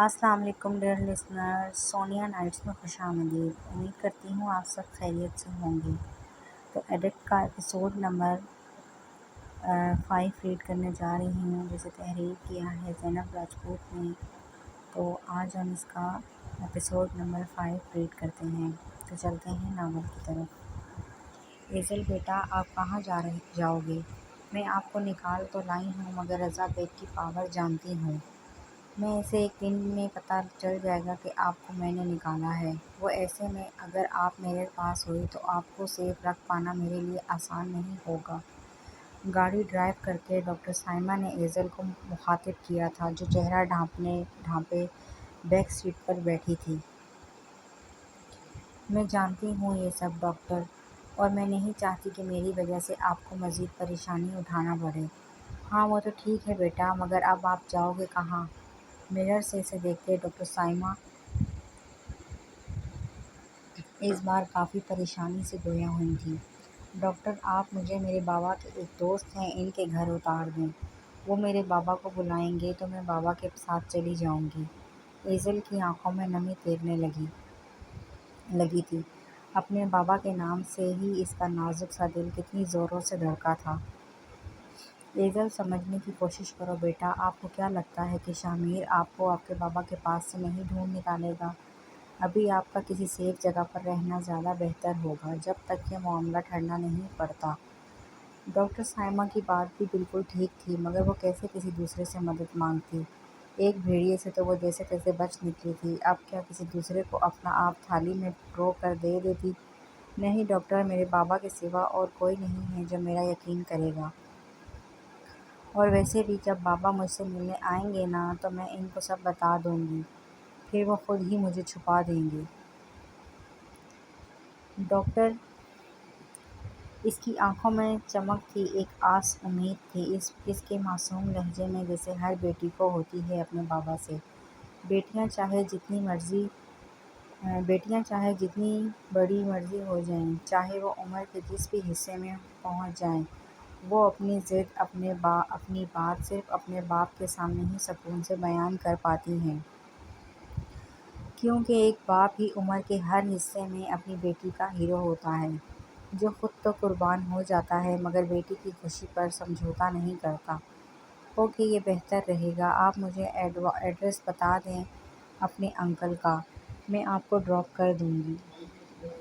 السلام علیکم dear listener, Sonia nights میں خوش آمدید۔ امید کرتی ہوں آپ سب خیریت سے ہوں گے۔ تو ایڈکٹ کا ایپیسوڈ نمبر 5 ریڈ کرنے جا رہی ہوں، جسے تحریر کیا ہے زینب راجپوت نے۔ تو آج ہم اس کا ایپیسوڈ نمبر 5 ریڈ کرتے ہیں۔ تو چلتے ہیں ناول کی طرف۔ ایزل بیٹا، آپ کہاں جاؤ گے؟ میں آپ کو نکال تو لائی ہوں، مگر رضا بیگ کی پاور جانتی ہوں میں، اسے ایک دن میں پتہ چل جائے گا کہ آپ کو میں نے نکالا ہے۔ وہ ایسے میں اگر آپ میرے پاس ہوئی تو آپ کو سیف رکھ پانا میرے لیے آسان نہیں ہوگا۔ گاڑی ڈرائیو کرتے ڈاکٹر سائمہ نے ایزل کو مخاطب کیا تھا، جو چہرہ ڈھانپے بیک سیٹ پر بیٹھی تھی۔ میں جانتی ہوں یہ سب ڈاکٹر، اور میں نہیں چاہتی کہ میری وجہ سے آپ کو مزید پریشانی اٹھانا پڑے۔ ہاں وہ تو ٹھیک ہے بیٹا، مگر اب آپ جاؤ گے کہاں؟ مرر سے اسے دیکھتے ڈاکٹر سائمہ اس بار کافی پریشانی سے گویا ہوئی تھی۔ ڈاکٹر، آپ مجھے میرے بابا کے ایک دوست ہیں، ان کے گھر اتار دیں۔ وہ میرے بابا کو بلائیں گے تو میں بابا کے ساتھ چلی جاؤں گی۔ ایزل کی آنکھوں میں نمی تیرنے لگی تھی۔ اپنے بابا کے نام سے ہی اس کا نازک سا دل کتنی زوروں سے دھڑکا تھا۔ ایزل، سمجھنے کی کوشش کرو بیٹا، آپ کو کیا لگتا ہے کہ شامیر آپ کو آپ کے بابا کے پاس سے نہیں ڈھونڈ نکالے گا؟ ابھی آپ کا کسی سیف جگہ پر رہنا زیادہ بہتر ہوگا، جب تک یہ معاملہ ٹھنڈا نہیں پڑتا۔ ڈاکٹر سائمہ کی بات بھی بالکل ٹھیک تھی، مگر وہ کیسے کسی دوسرے سے مدد مانگتی؟ ایک بھیڑیے سے تو وہ جیسے تیسے بچ نکلی تھی، اب کیا کسی دوسرے کو اپنا آپ تھالی میں پرو کر دے دیتی؟ نہیں ڈاکٹر، میرے بابا کے سوا اور کوئی نہیں ہے جو میرا یقین کرے گا۔ اور ویسے بھی جب بابا مجھ سے ملنے آئیں گے نا، تو میں ان کو سب بتا دوں گی، پھر وہ خود ہی مجھے چھپا دیں گے۔ ڈاکٹر، اس کی آنکھوں میں چمک تھی، ایک آس امید تھی اس کے معصوم لہجے میں، جیسے ہر بیٹی کو ہوتی ہے اپنے بابا سے۔ بیٹیاں چاہے جتنی بڑی مرضی ہو جائیں، چاہے وہ عمر کے جس بھی حصے میں پہنچ جائیں، وہ اپنی ضد، اپنی بات صرف اپنے باپ کے سامنے ہی سکون سے بیان کر پاتی ہیں، کیونکہ ایک باپ ہی عمر کے ہر حصے میں اپنی بیٹی کا ہیرو ہوتا ہے، جو خود تو قربان ہو جاتا ہے مگر بیٹی کی خوشی پر سمجھوتا نہیں کرتا۔ اوکے، یہ بہتر رہے گا، آپ مجھے ایڈریس بتا دیں اپنے انکل کا، میں آپ کو ڈراپ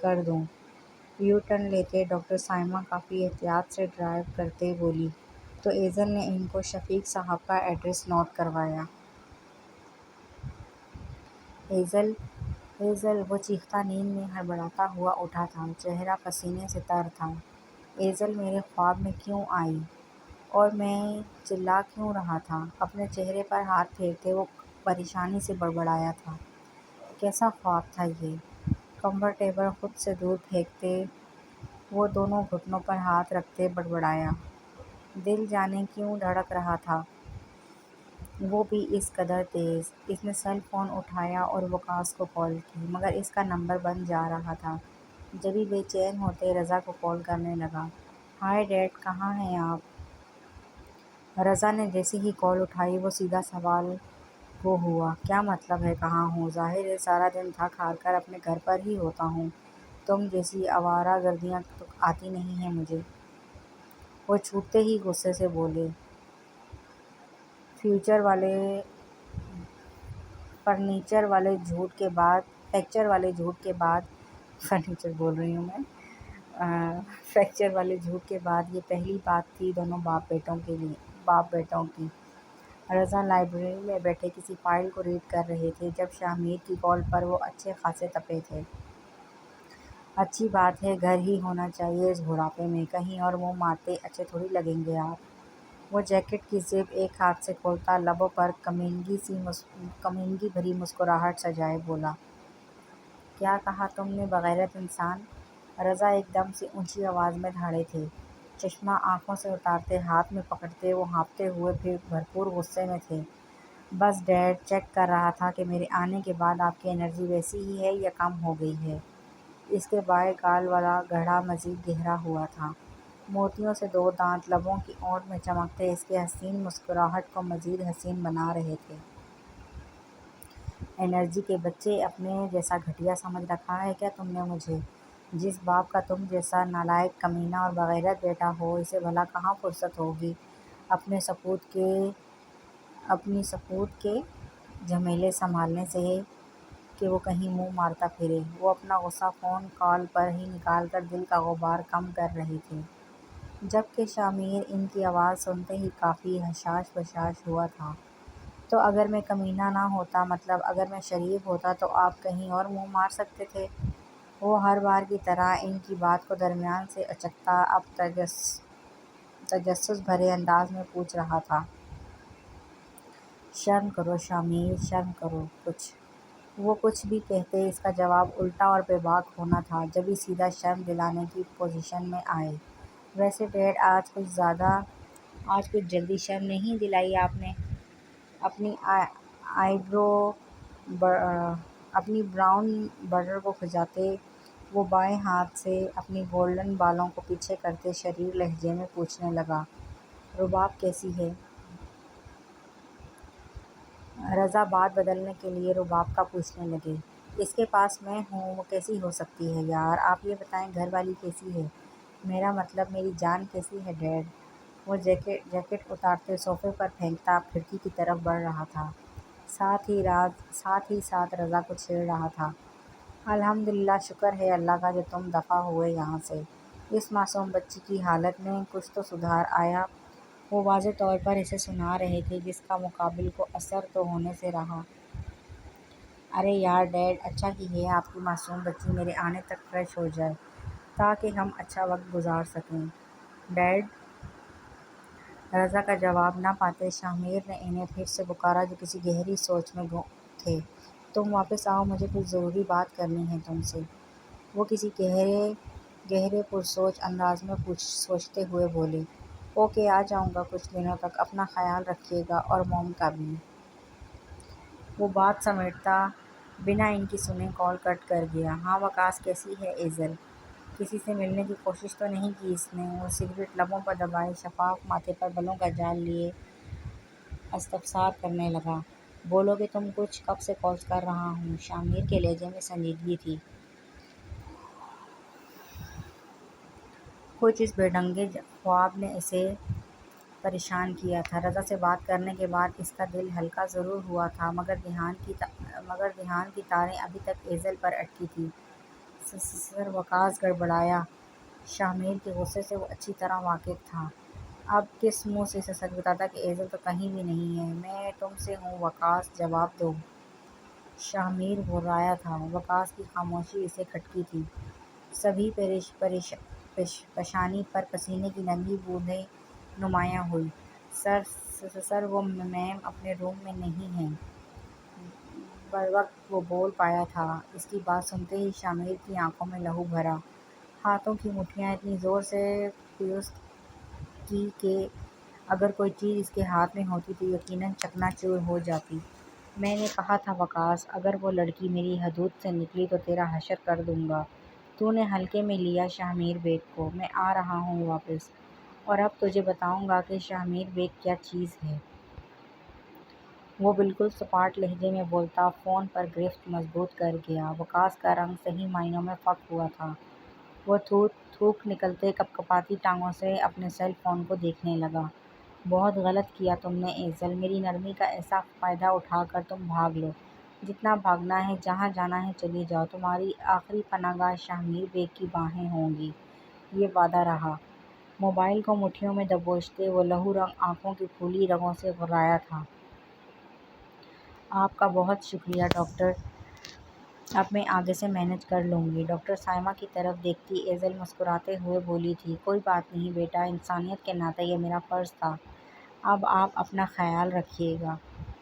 کر دوں۔ یو ٹرن لیتے ڈاکٹر سائمہ کافی احتیاط سے ڈرائیو کرتے بولی، تو ایزل نے ان کو شفیق صاحب کا ایڈریس نوٹ کروایا۔ ایزل، وہ چیختا نیند میں ہڑبڑاتا ہوا اٹھا تھا، چہرہ پسینے سے تر تھا۔ ایزل میرے خواب میں کیوں آئی؟ اور میں چلا کیوں رہا تھا؟ اپنے چہرے پر ہاتھ پھیرتے وہ پریشانی سے بڑبڑایا تھا۔ کیسا خواب تھا یہ؟ کمفرٹ ٹیبل خود سے دور پھینکتے وہ دونوں گھٹنوں پر ہاتھ رکھتے بڑبڑایا۔ دل جانے کیوں دھڑک رہا تھا، وہ بھی اس قدر تیز۔ اس نے سیل فون اٹھایا اور وقاص کو کال کی، مگر اس کا نمبر بند جا رہا تھا۔ جبھی بے چین ہوتے رضا کو کال کرنے لگا۔ ہائے ڈیڈ، کہاں ہیں آپ؟ رضا نے جیسے ہی کال اٹھائی، وہ سیدھا سوال وہ ہوا، کیا مطلب ہے کہاں ہوں؟ ظاہر ہے سارا دن تھک ہار کر اپنے گھر پر ہی ہوتا ہوں، تم جیسی آوارہ گردیاں تو آتی نہیں ہیں مجھے۔ وہ چھوٹتے ہی غصے سے بولے، فریکچر والے جھوٹ کے بعد یہ پہلی بات تھی دونوں باپ بیٹوں کی۔ رضا لائبریری میں بیٹھے کسی فائل کو ریڈ کر رہے تھے، جب شامیر کی کال پر وہ اچھے خاصے تپے تھے۔ اچھی بات ہے، گھر ہی ہونا چاہیے اس بڑھاپے میں، کہیں اور منہ مارتے اچھے تھوڑی لگیں گے آپ۔ وہ جیکٹ کی زپ ایک ہاتھ سے کھولتا، لبوں پر کمینگی بھری مسکراہٹ سجائے بولا، کیا کہا تم نے بغیرت انسان؟ رضا ایک دم سے اونچی آواز میں دھاڑے تھے، چشمہ آنکھوں سے اتارتے ہاتھ میں پکڑتے وہ ہانپتے ہوئے پھر بھرپور غصے میں تھے۔ بس ڈیڈ، چیک کر رہا تھا کہ میرے آنے کے بعد آپ کی انرجی ویسی ہی ہے یا کم ہو گئی ہے۔ اس کے بائیں گال والا گڑھا مزید گہرا ہوا تھا، موتیوں سے 2 دانت لبوں کی اونٹ میں چمکتے اس کی حسین مسکراہٹ کو مزید حسین بنا رہے تھے۔ انرجی کے بچے، اپنے جیسا گھٹیا سمجھ رکھا ہے کیا تم نے مجھے؟ جس باپ کا تم جیسا نالائق، کمینہ اور بغیرت بیٹا ہو، اسے بھلا کہاں فرصت ہوگی اپنی سپوت کے جھمیلے سنبھالنے سے کہ وہ کہیں منہ مارتا پھرے۔ وہ اپنا غصہ فون کال پر ہی نکال کر دل کا غبار کم کر رہے تھے، جبکہ شامیر ان کی آواز سنتے ہی کافی حشاش بشاش ہوا تھا۔ تو اگر میں کمینہ نہ ہوتا، مطلب اگر میں شریف ہوتا، تو آپ کہیں اور منہ مار سکتے تھے؟ وہ ہر بار کی طرح ان کی بات کو درمیان سے اچکتا اب تجسس بھرے انداز میں پوچھ رہا تھا۔ شرم کرو شامیر، شرم کرو کچھ۔ وہ کچھ بھی کہتے، اس کا جواب الٹا اور بے باک ہونا تھا، جبھی سیدھا شرم دلانے کی پوزیشن میں آئے۔ ویسے ڈیڈ، آج کچھ جلدی شرم نہیں دلائی آپ نے؟ اپنی براؤن بٹر کو کھجاتے وہ بائیں ہاتھ سے اپنی گولڈن بالوں کو پیچھے کرتے شریر لہجے میں پوچھنے لگا، رباب کیسی ہے؟ رضا بات بدلنے کے لیے رباب کا پوچھنے لگے، اس کے پاس میں ہوں، وہ کیسی ہو سکتی ہے یار؟ آپ یہ بتائیں، گھر والی کیسی ہے؟ میرا مطلب میری جان کیسی ہے ڈیڈ؟ وہ جیکٹ اتارتے صوفے پر پھینکتا اب کھڑکی کی طرف بڑھ رہا تھا، ساتھ ہی ساتھ رضا کو چھیڑ رہا تھا۔ الحمدللہ، شکر ہے اللہ کا جو تم دفع ہوئے یہاں سے۔ اس معصوم بچی کی حالت میں کچھ تو سدھار آیا۔ وہ واضح طور پر اسے سنا رہے تھے، جس کا مقابل کو اثر تو ہونے سے رہا۔ ارے یار ڈیڈ، اچھا ہی ہے آپ کی معصوم بچی میرے آنے تک فریش ہو جائے تاکہ ہم اچھا وقت گزار سکیں۔ ڈیڈ، رضا کا جواب نہ پاتے شامیر نے انہیں پھر سے پکارا جو کسی گہری سوچ میں تھے۔ تم واپس آؤ، مجھے کچھ ضروری بات کرنی ہے تم سے۔ وہ کسی گہرے پرسوچ انداز میں سوچتے ہوئے بولے، اوکے، آ جاؤں گا کچھ دنوں تک، اپنا خیال رکھیے گا اور موم کا بھی۔ وہ بات سمیٹتا بنا ان کی سنے کال کٹ کر گیا۔ ہاں وقاص، کیسی ہے ایزل؟ کسی سے ملنے کی کوشش تو نہیں کی اس نے؟ وہ سگریٹ لبوں پر دبائے شفاف ماتھے پر بالوں کا جال لیے استفسار کرنے لگا۔ بولو گے تم کچھ؟ کب سے کالز کر رہا ہوں۔ شامیر کے لہجے میں سنجیدگی تھی۔ کچھ اس بے ڈھنگے خواب نے اسے پریشان کیا تھا۔ رضا سے بات کرنے کے بعد اس کا دل ہلکا ضرور ہوا تھا، مگر دھیان کی تاریں ابھی تک ایزل پر اٹکی تھیں۔ سر وقاص گڑبڑایا۔ شامیر کے غصے سے وہ اچھی طرح واقف تھا۔ اب کس منہ سے اسے سچ بتاتا کہ ایزل تو کہیں بھی نہیں ہے؟ میں تم سے ہوں وقاص، جواب دو۔ شامیر گھبرایا تھا۔ وقاص کی خاموشی اسے کھٹکی تھی۔ سبھی پیشانی پر پسینے کی ننھی بوندیں نمایاں ہوئیں۔ سر وہ میم اپنے روم میں نہیں ہیں۔ بروقت وہ بول پایا تھا۔ اس کی بات سنتے ہی شامیر کی آنکھوں میں لہو بھرا، ہاتھوں کی مٹھیاں اتنی زور سے پیوست کی کہ اگر کوئی چیز اس کے ہاتھ میں ہوتی تو یقیناً چکنا چور ہو جاتی۔ میں نے کہا تھا وقاص، اگر وہ لڑکی میری حدود سے نکلی تو تیرا حشر کر دوں گا۔ تو نے ہلکے میں لیا شامیر بیگ کو۔ میں آ رہا ہوں واپس، اور اب تجھے بتاؤں گا کہ شامیر بیگ کیا چیز ہے۔ وہ بالکل سپاٹ لہجے میں بولتا فون پر گرفت مضبوط کر گیا۔ وقاص کا رنگ صحیح معنوں میں فک ہوا تھا۔ وہ تھوک نکلتے کپکپاتی ٹانگوں سے اپنے سیل فون کو دیکھنے لگا۔ بہت غلط کیا تم نے ایزل، میری نرمی کا ایسا فائدہ اٹھا کر تم بھاگ لو۔ جتنا بھاگنا ہے، جہاں جانا ہے چلی جاؤ، تمہاری آخری پناہ گاہ شامیر بیگ کی باہیں ہوں گی، یہ وعدہ رہا۔ موبائل کو مٹھیوں میں دبوچتے وہ لہو رنگ آنکھوں کی پھولی رگوں سے بھرایا تھا۔ آپ کا بہت شکریہ ڈاکٹر، اب میں آگے سے مینج کر لوں گی۔ ڈاکٹر سائمہ کی طرف دیکھتی ایزل مسکراتے ہوئے بولی تھی، کوئی بات نہیں بیٹا، انسانیت کے ناطے یہ میرا فرض تھا۔ اب آپ اپنا خیال رکھیے گا۔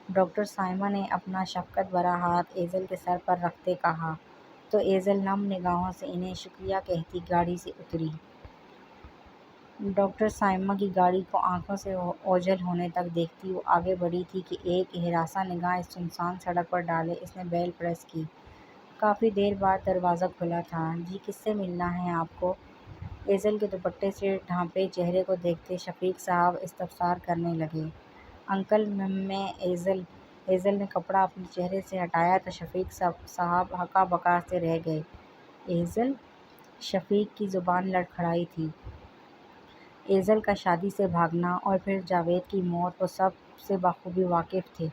ڈاکٹر سائمہ نے اپنا شفقت بھرا ہاتھ ایزل کے سر پر رکھتے کہا، تو ایزل نم نگاہوں سے انہیں شکریہ کہتی گاڑی سے اتری۔ ڈاکٹر سائمہ کی گاڑی کو آنکھوں سے اوجھل ہونے تک دیکھتی وہ آگے بڑھی تھی کہ ایک ہراساں نگاہ اس سنسان سڑک پر ڈالے اس نے بیل پریس کی۔ کافی دیر بعد دروازہ کھلا تھا۔ جی، کس سے ملنا ہے آپ کو؟ ایزل کے دوپٹے سے ڈھانپے چہرے کو دیکھتے شفیق صاحب استفسار کرنے لگے۔ انکل، میں ایزل، ایزل نے کپڑا اپنے چہرے سے ہٹایا تو شفیق صاحب ہکا بکا سے رہ گئے۔ ایزل؟ شفیق کی زبان لڑکھڑائی تھی۔ ایزل کا شادی سے بھاگنا اور پھر جاوید کی موت وہ سب سے بخوبی واقف تھے۔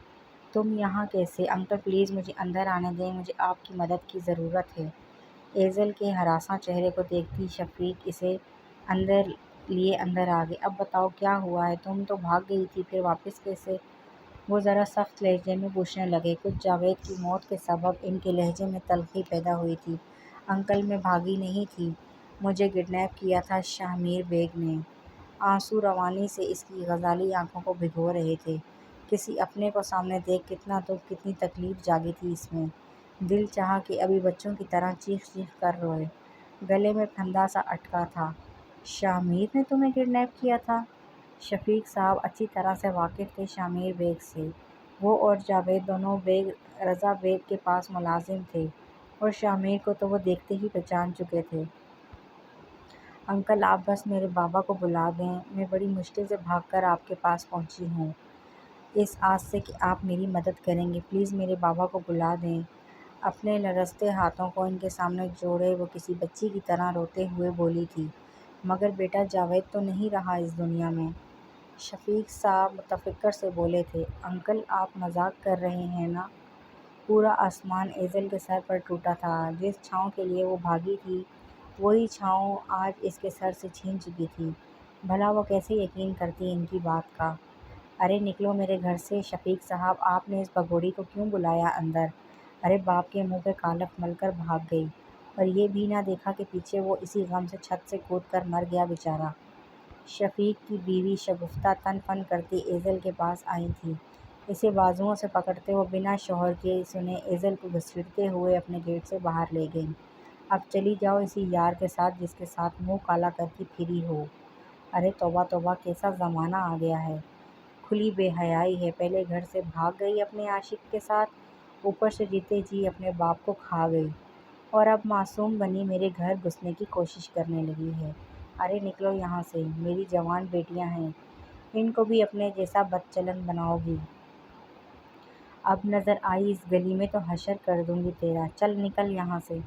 تم یہاں کیسے؟ انکل پلیز مجھے اندر آنے دیں، مجھے آپ کی مدد کی ضرورت ہے۔ ایزل کے ہراساں چہرے کو دیکھتی شفیق اسے لیے اندر آ گئے۔ اب بتاؤ کیا ہوا ہے؟ تم تو بھاگ گئی تھی، پھر واپس کیسے؟ وہ ذرا سخت لہجے میں پوچھنے لگے۔ کچھ جاوید کی موت کے سبب ان کے لہجے میں تلخی پیدا ہوئی تھی۔ انکل میں بھاگی نہیں تھی، مجھے کڈنیپ کیا تھا شاہ میر بیگ نے۔ آنسو روانی سے اس کی غزالی آنکھوں کو بھگو رہے تھے۔ کسی اپنے کو سامنے دیکھ کتنا دکھ، کتنی تکلیف جاگی تھی اس میں۔ دل چاہا کہ ابھی بچوں کی طرح چیخ چیخ کر روئے۔ گلے میں پھندا سا اٹکا تھا۔ شاہ میر نے تمہیں کڈنیپ کیا تھا؟ شفیق صاحب اچھی طرح سے واقف تھے شاہ میر بیگ سے۔ وہ اور جاوید دونوں رضا بیگ کے پاس ملازم تھے اور شاہ میر کو تو وہ دیکھتے ہی پہچان چکے تھے۔ انکل آپ بس میرے بابا کو بلا دیں، میں بڑی مشکل سے بھاگ کر آپ کے پاس پہنچی ہوں، اس آس سے کہ آپ میری مدد کریں گے، پلیز میرے بابا کو بلا دیں۔ اپنے لرزتے ہاتھوں کو ان کے سامنے جوڑے وہ کسی بچی کی طرح روتے ہوئے بولی تھی، مگر بیٹا جاوید تو نہیں رہا اس دنیا میں۔ شفیق صاحب متفکر سے بولے تھے۔ انکل آپ مذاق کر رہے ہیں نا؟ پورا آسمان ایزل کے سر پر ٹوٹا تھا۔ جس چھاؤں کے لیے وہ بھاگی تھی وہی چھاؤں آج اس کے سر سے چھین چکی تھی۔ بھلا وہ کیسے یقین کرتی ان کی بات کا؟ ارے نکلو میرے گھر سے۔ شفیق صاحب آپ نے اس بھگوڑی کو کیوں بلایا اندر؟ ارے باپ کے منہ پہ کالک مل کر بھاگ گئی اور یہ بھی نہ دیکھا کہ پیچھے وہ اسی غم سے چھت سے کود کر مر گیا بیچارہ۔ شفیق کی بیوی شگفتہ تن فن کرتی ایزل کے پاس آئی تھی۔ اسے بازوؤں سے پکڑتے وہ بنا شوہر کے سنے ایزل کو گھسیٹتے ہوئے اپنے گیٹ سے باہر لے گئیں۔ اب چلی جاؤ اسی یار کے ساتھ جس کے ساتھ منہ کالا کرتی پھری ہو۔ ارے توبہ توبہ کیسا زمانہ آ گیا ہے، کھلی بے حیائی ہے، پہلے گھر سے بھاگ گئی اپنے عاشق کے ساتھ، اوپر سے جیتے جی اپنے باپ کو کھا گئی اور اب معصوم بنی میرے گھر گھسنے کی کوشش کرنے لگی ہے۔ ارے نکلو یہاں سے، میری جوان بیٹیاں ہیں، ان کو بھی اپنے جیسا بد چلن بناؤ گی؟ اب نظر آئی اس گلی میں تو حشر کر دوں گی تیرا، چل نکل یہاں سے۔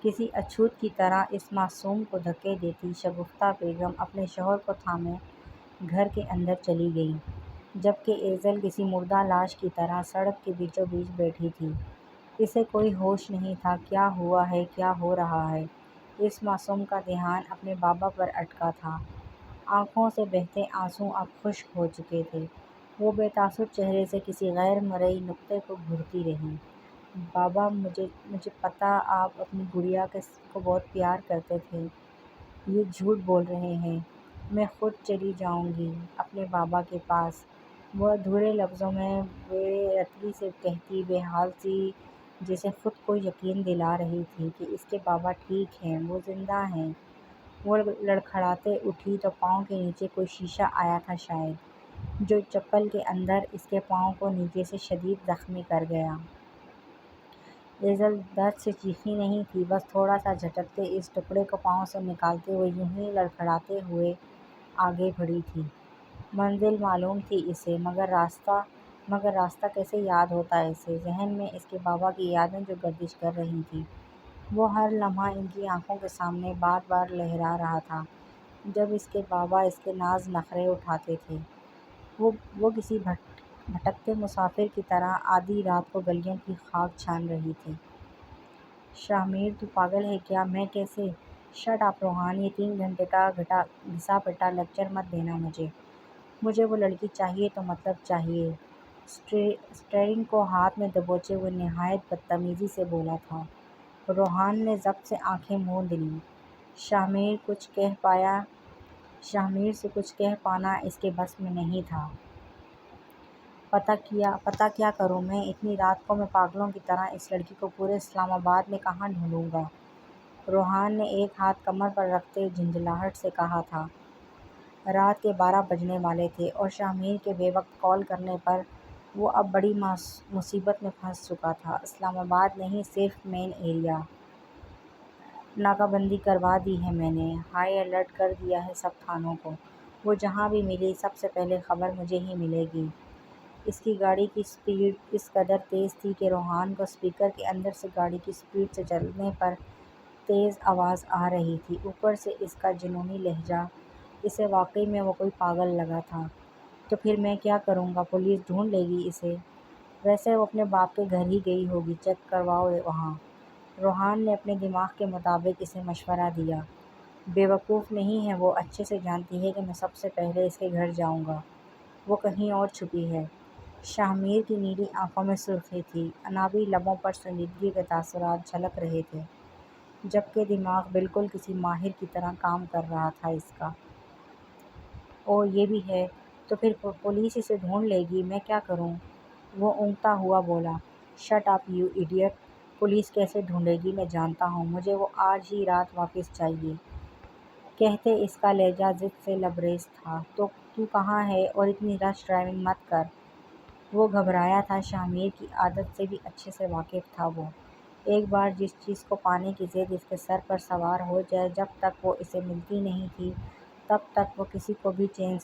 کسی اچھوت کی طرح اس معصوم کو دھکے دیتی شگفتہ بیگم اپنے شوہر کو تھامے گھر کے اندر چلی گئیں، جبکہ ایزل کسی مردہ لاش کی طرح سڑک کے بیچوں بیچ بیٹھی تھی۔ اسے کوئی ہوش نہیں تھا کیا ہوا ہے، کیا ہو رہا ہے۔ اس معصوم کا دھیان اپنے بابا پر اٹکا تھا۔ آنکھوں سے بہتے آنسو اب خشک ہو چکے تھے۔ وہ بے تاثر چہرے سے کسی غیر مرئی نقطے کو گھورتی رہی۔ بابا مجھے پتہ آپ اپنی گڑیا کو بہت پیار کرتے تھے، یہ جھوٹ بول رہے ہیں، میں خود چلی جاؤں گی اپنے بابا کے پاس، وہ ادھورے لفظوں میں بے رتبی سے کہتی، بے حال سی جیسے خود کو یقین دلا رہی تھی کہ اس کے بابا ٹھیک ہیں، وہ زندہ ہیں۔ وہ لڑکھڑاتے اٹھی تو پاؤں کے نیچے کوئی شیشہ آیا تھا شاید، جو چپل کے اندر اس کے پاؤں کو نیچے سے شدید زخمی کر گیا۔ ایزل درد سے چیخی نہیں تھی، بس تھوڑا سا جھٹکتے اس ٹکڑے کو پاؤں سے نکالتے ہوئے یوں ہی لڑکھڑاتے ہوئے آگے بڑھی تھی۔ منزل معلوم تھی اسے، مگر راستہ کیسے یاد ہوتا اسے؟ ذہن میں اس کے بابا کی یادیں جو گردش کر رہی تھیں، وہ ہر لمحہ ان کی آنکھوں کے سامنے بار بار لہرا رہا تھا، جب اس کے بابا اس کے ناز نخرے اٹھاتے تھے۔ وہ کسی بھٹکتے مسافر کی طرح آدھی رات کو گلیوں کی خاک چھان رہی تھی۔ شاہ میر تو پاگل ہے کیا؟ میں کیسے؟ شٹ اپ روحان، یہ 3 گھنٹے کا گھسا پٹا لیکچر مت دینا مجھے وہ لڑکی چاہیے تو مطلب چاہیے۔ اسٹیئرنگ کو ہاتھ میں دبوچے ہوئے نہایت بدتمیزی سے بولا تھا۔ روحان نے ضبط سے آنکھیں موند لیں۔ شاہ میر سے کچھ کہہ پانا اس کے بس میں نہیں تھا۔ پتہ کیا کروں میں؟ اتنی رات کو میں پاگلوں کی طرح اس لڑکی کو پورے اسلام آباد میں کہاں ڈھونڈوں گا؟ روحان نے ایک ہاتھ کمر پر رکھتے جھنجھلاہٹ سے کہا تھا۔ رات کے 12 بجنے والے تھے اور شاہ میر کے بے وقت کال کرنے پر وہ اب بڑی مصیبت میں پھنس چکا تھا۔ اسلام آباد نہیں، صرف مین ایریا ناکہ بندی کروا دی ہے میں نے، ہائی الرٹ کر دیا ہے سب تھانوں کو، وہ جہاں بھی ملی سب سے پہلے خبر مجھے ہی ملے گی۔ اس کی گاڑی کی سپیڈ اس قدر تیز تھی کہ روحان کو اسپیکر کے اندر سے گاڑی کی سپیڈ سے چلنے پر تیز آواز آ رہی تھی، اوپر سے اس کا جنونی لہجہ، اسے واقعی میں وہ کوئی پاگل لگا تھا۔ تو پھر میں کیا کروں گا؟ پولیس ڈھونڈ لے گی اسے۔ ویسے وہ اپنے باپ کے گھر ہی گئی ہوگی، چیک کرواؤ وہاں۔ روحان نے اپنے دماغ کے مطابق اسے مشورہ دیا۔ بیوقوف نہیں ہے وہ، اچھے سے جانتی ہے کہ میں سب سے پہلے اس کے گھر جاؤں گا۔ وہ کہیں اور چھپی ہے۔ شاہ میر کی نیلی آنکھوں میں سرخی تھی، عنابی لبوں پر سنجیدگی کے تاثرات جھلک رہے تھے، جبکہ دماغ بالکل کسی ماہر کی طرح کام کر رہا تھا اس کا۔ اوہ یہ بھی ہے، تو پھر پولیس اسے ڈھونڈ لے گی، میں کیا کروں؟ وہ اونگتا ہوا بولا۔ Shut up you idiot! Police کیسے ڈھونڈے گی؟ میں جانتا ہوں، مجھے وہ آج ہی رات واپس چاہیے۔ کہتے اس کا لہجہ ضد سے لبریز تھا۔ تو کہاں ہے؟ اور اتنی رش ڈرائیونگ مت کر۔ وہ گھبرایا تھا، شاہ میر کی عادت سے بھی اچھے سے واقف تھا وہ۔ ایک بار جس چیز کو پانے کی ضد اس کے سر پر سوار ہو جائے، جب تک وہ اسے ملتی نہیں تھی تب تک وہ کسی کو بھی چین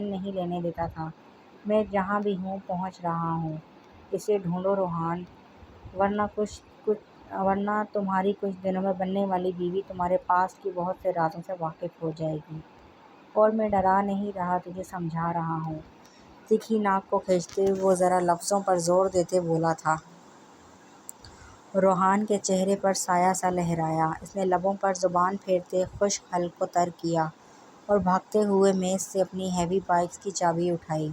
نہیں لینے دیتا تھا۔ میں جہاں بھی ہوں پہنچ رہا ہوں۔ اسے ڈھونڈو روحان، ورنہ تمہاری کچھ دنوں میں بننے والی بیوی تمہارے پاسٹ کی بہت سے رازوں سے واقف ہو جائے گی۔ اور میں ڈرا نہیں رہا، تجھے سمجھا رہا ہوں۔ تکھی ناک کو کھینچتے ہوئے وہ ذرا لفظوں پر زور دیتے بولا تھا۔ روحان کے چہرے پر سایہ سا لہرایا۔ اس نے لبوں پر زبان پھیرتے خشک حلق کو تر کیا اور بھاگتے ہوئے میز سے اپنی ہیوی بائک کی چابی اٹھائی۔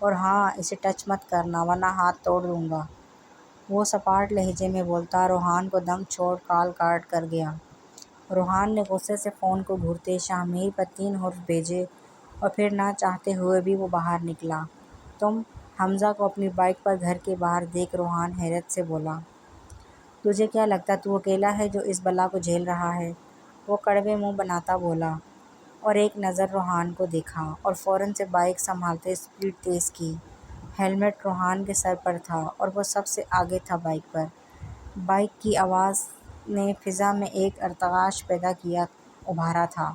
اور ہاں، اسے ٹچ مت کرنا ورنہ ہاتھ توڑ دوں گا۔ وہ سپاٹ لہجے میں بولتا روحان کو دم چھوڑ کال کاٹ کر گیا۔ روحان نے غصے سے فون کو گھورتے شاہ میر پر 3 حرف بھیجے اور پھر نہ چاہتے ہوئے بھی وہ باہر نکلا۔ تم؟ حمزہ کو اپنی بائک پر گھر کے باہر دیکھ روحان حیرت سے بولا۔ تجھے کیا لگتا تو اکیلا ہے جو اس بلا کو جھیل رہا ہے؟ وہ کڑوے منہ بناتا بولا اور ایک نظر روحان کو دیکھا اور فوراً سے بائک سنبھالتے سپیڈ تیز کی۔ ہیلمٹ روحان کے سر پر تھا اور وہ سب سے آگے تھا بائک پر۔ بائک کی آواز نے فضا میں ایک ارتعاش پیدا کیا ابھارا تھا۔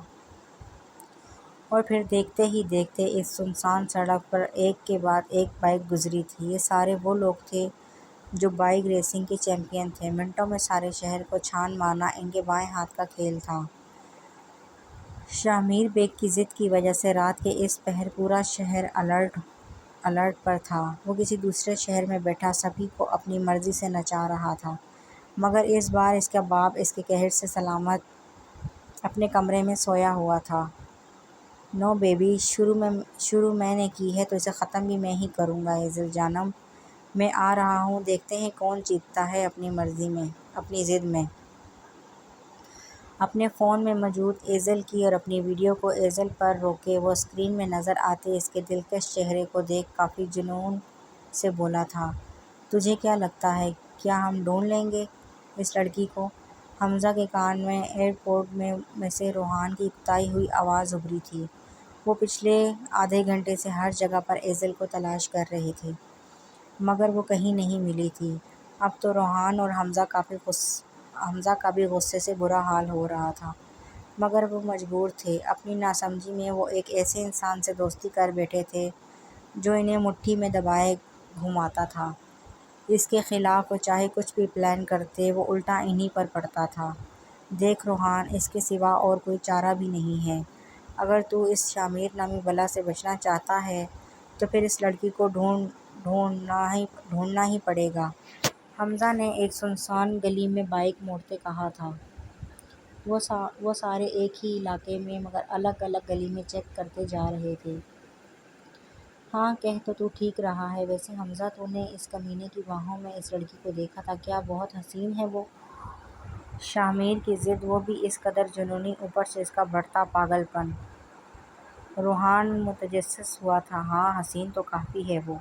اور پھر دیکھتے ہی دیکھتے اس سنسان سڑک پر ایک کے بعد ایک بائک گزری تھی۔ یہ سارے وہ لوگ تھے جو بائک ریسنگ کے چیمپئن تھے۔ منٹوں میں سارے شہر کو چھان مارنا ان کے بائیں ہاتھ کا کھیل تھا۔ شاہ بیگ کی ضد کی وجہ سے رات کے اس پہر پورا شہر الرٹ پر تھا۔ وہ کسی دوسرے شہر میں بیٹھا سبھی کو اپنی مرضی سے نچا رہا تھا، مگر اس بار اس کا باپ اس کے قہر سے سلامت اپنے کمرے میں سویا ہوا تھا۔ نو بیبی، شروع میں نے کی ہے تو اسے ختم بھی میں ہی کروں گا۔ ایزل جانم، میں آ رہا ہوں، دیکھتے ہیں کون جیتتا ہے اپنی ضد میں۔ اپنے فون میں موجود ایزل کی اور اپنی ویڈیو کو ایزل پر روکے وہ اسکرین میں نظر آتے اس کے دلکش چہرے کو دیکھ کافی جنون سے بولا تھا۔ تجھے کیا لگتا ہے، کیا ہم ڈھونڈ لیں گے اس لڑکی کو؟ حمزہ کے کان میں ایئرپوڈ میں سے روحان کی اکتائی ہوئی آواز ابھری تھی۔ وہ پچھلے آدھے گھنٹے سے ہر جگہ پر ایزل کو تلاش کر رہے تھے، مگر وہ کہیں نہیں ملی تھی۔ اب تو روحان اور حمزہ کا بھی غصے سے برا حال ہو رہا تھا، مگر وہ مجبور تھے۔ اپنی ناسمجھی میں وہ ایک ایسے انسان سے دوستی کر بیٹھے تھے جو انہیں مٹھی میں دبائے گھماتا تھا۔ اس کے خلاف وہ چاہے کچھ بھی پلان کرتے وہ الٹا انہی پر پڑتا تھا۔ دیکھ روحان، اس کے سوا اور کوئی چارہ بھی نہیں ہے۔ اگر تو اس شاہ نامی بلا سے بچنا چاہتا ہے تو پھر اس لڑکی کو ڈھونڈنا ہی پڑے گا۔ حمزہ نے ایک سنسان گلی میں بائک موڑتے کہا تھا۔ وہ سارے ایک ہی علاقے میں مگر الگ الگ گلی میں چیک کرتے جا رہے تھے۔ ہاں، کہہ تو ٹھیک رہا ہے۔ ویسے حمزہ، تو نے اس کمینے کی باہوں میں اس لڑکی کو دیکھا تھا، کیا بہت حسین ہے وہ؟ شاہ کی ضد، وہ بھی اس قدر جنونی، اوپر سے اس کا بڑھتا پاگل پن۔ روحان متجسس ہوا تھا۔ ہاں، حسین تو کافی ہے وہ۔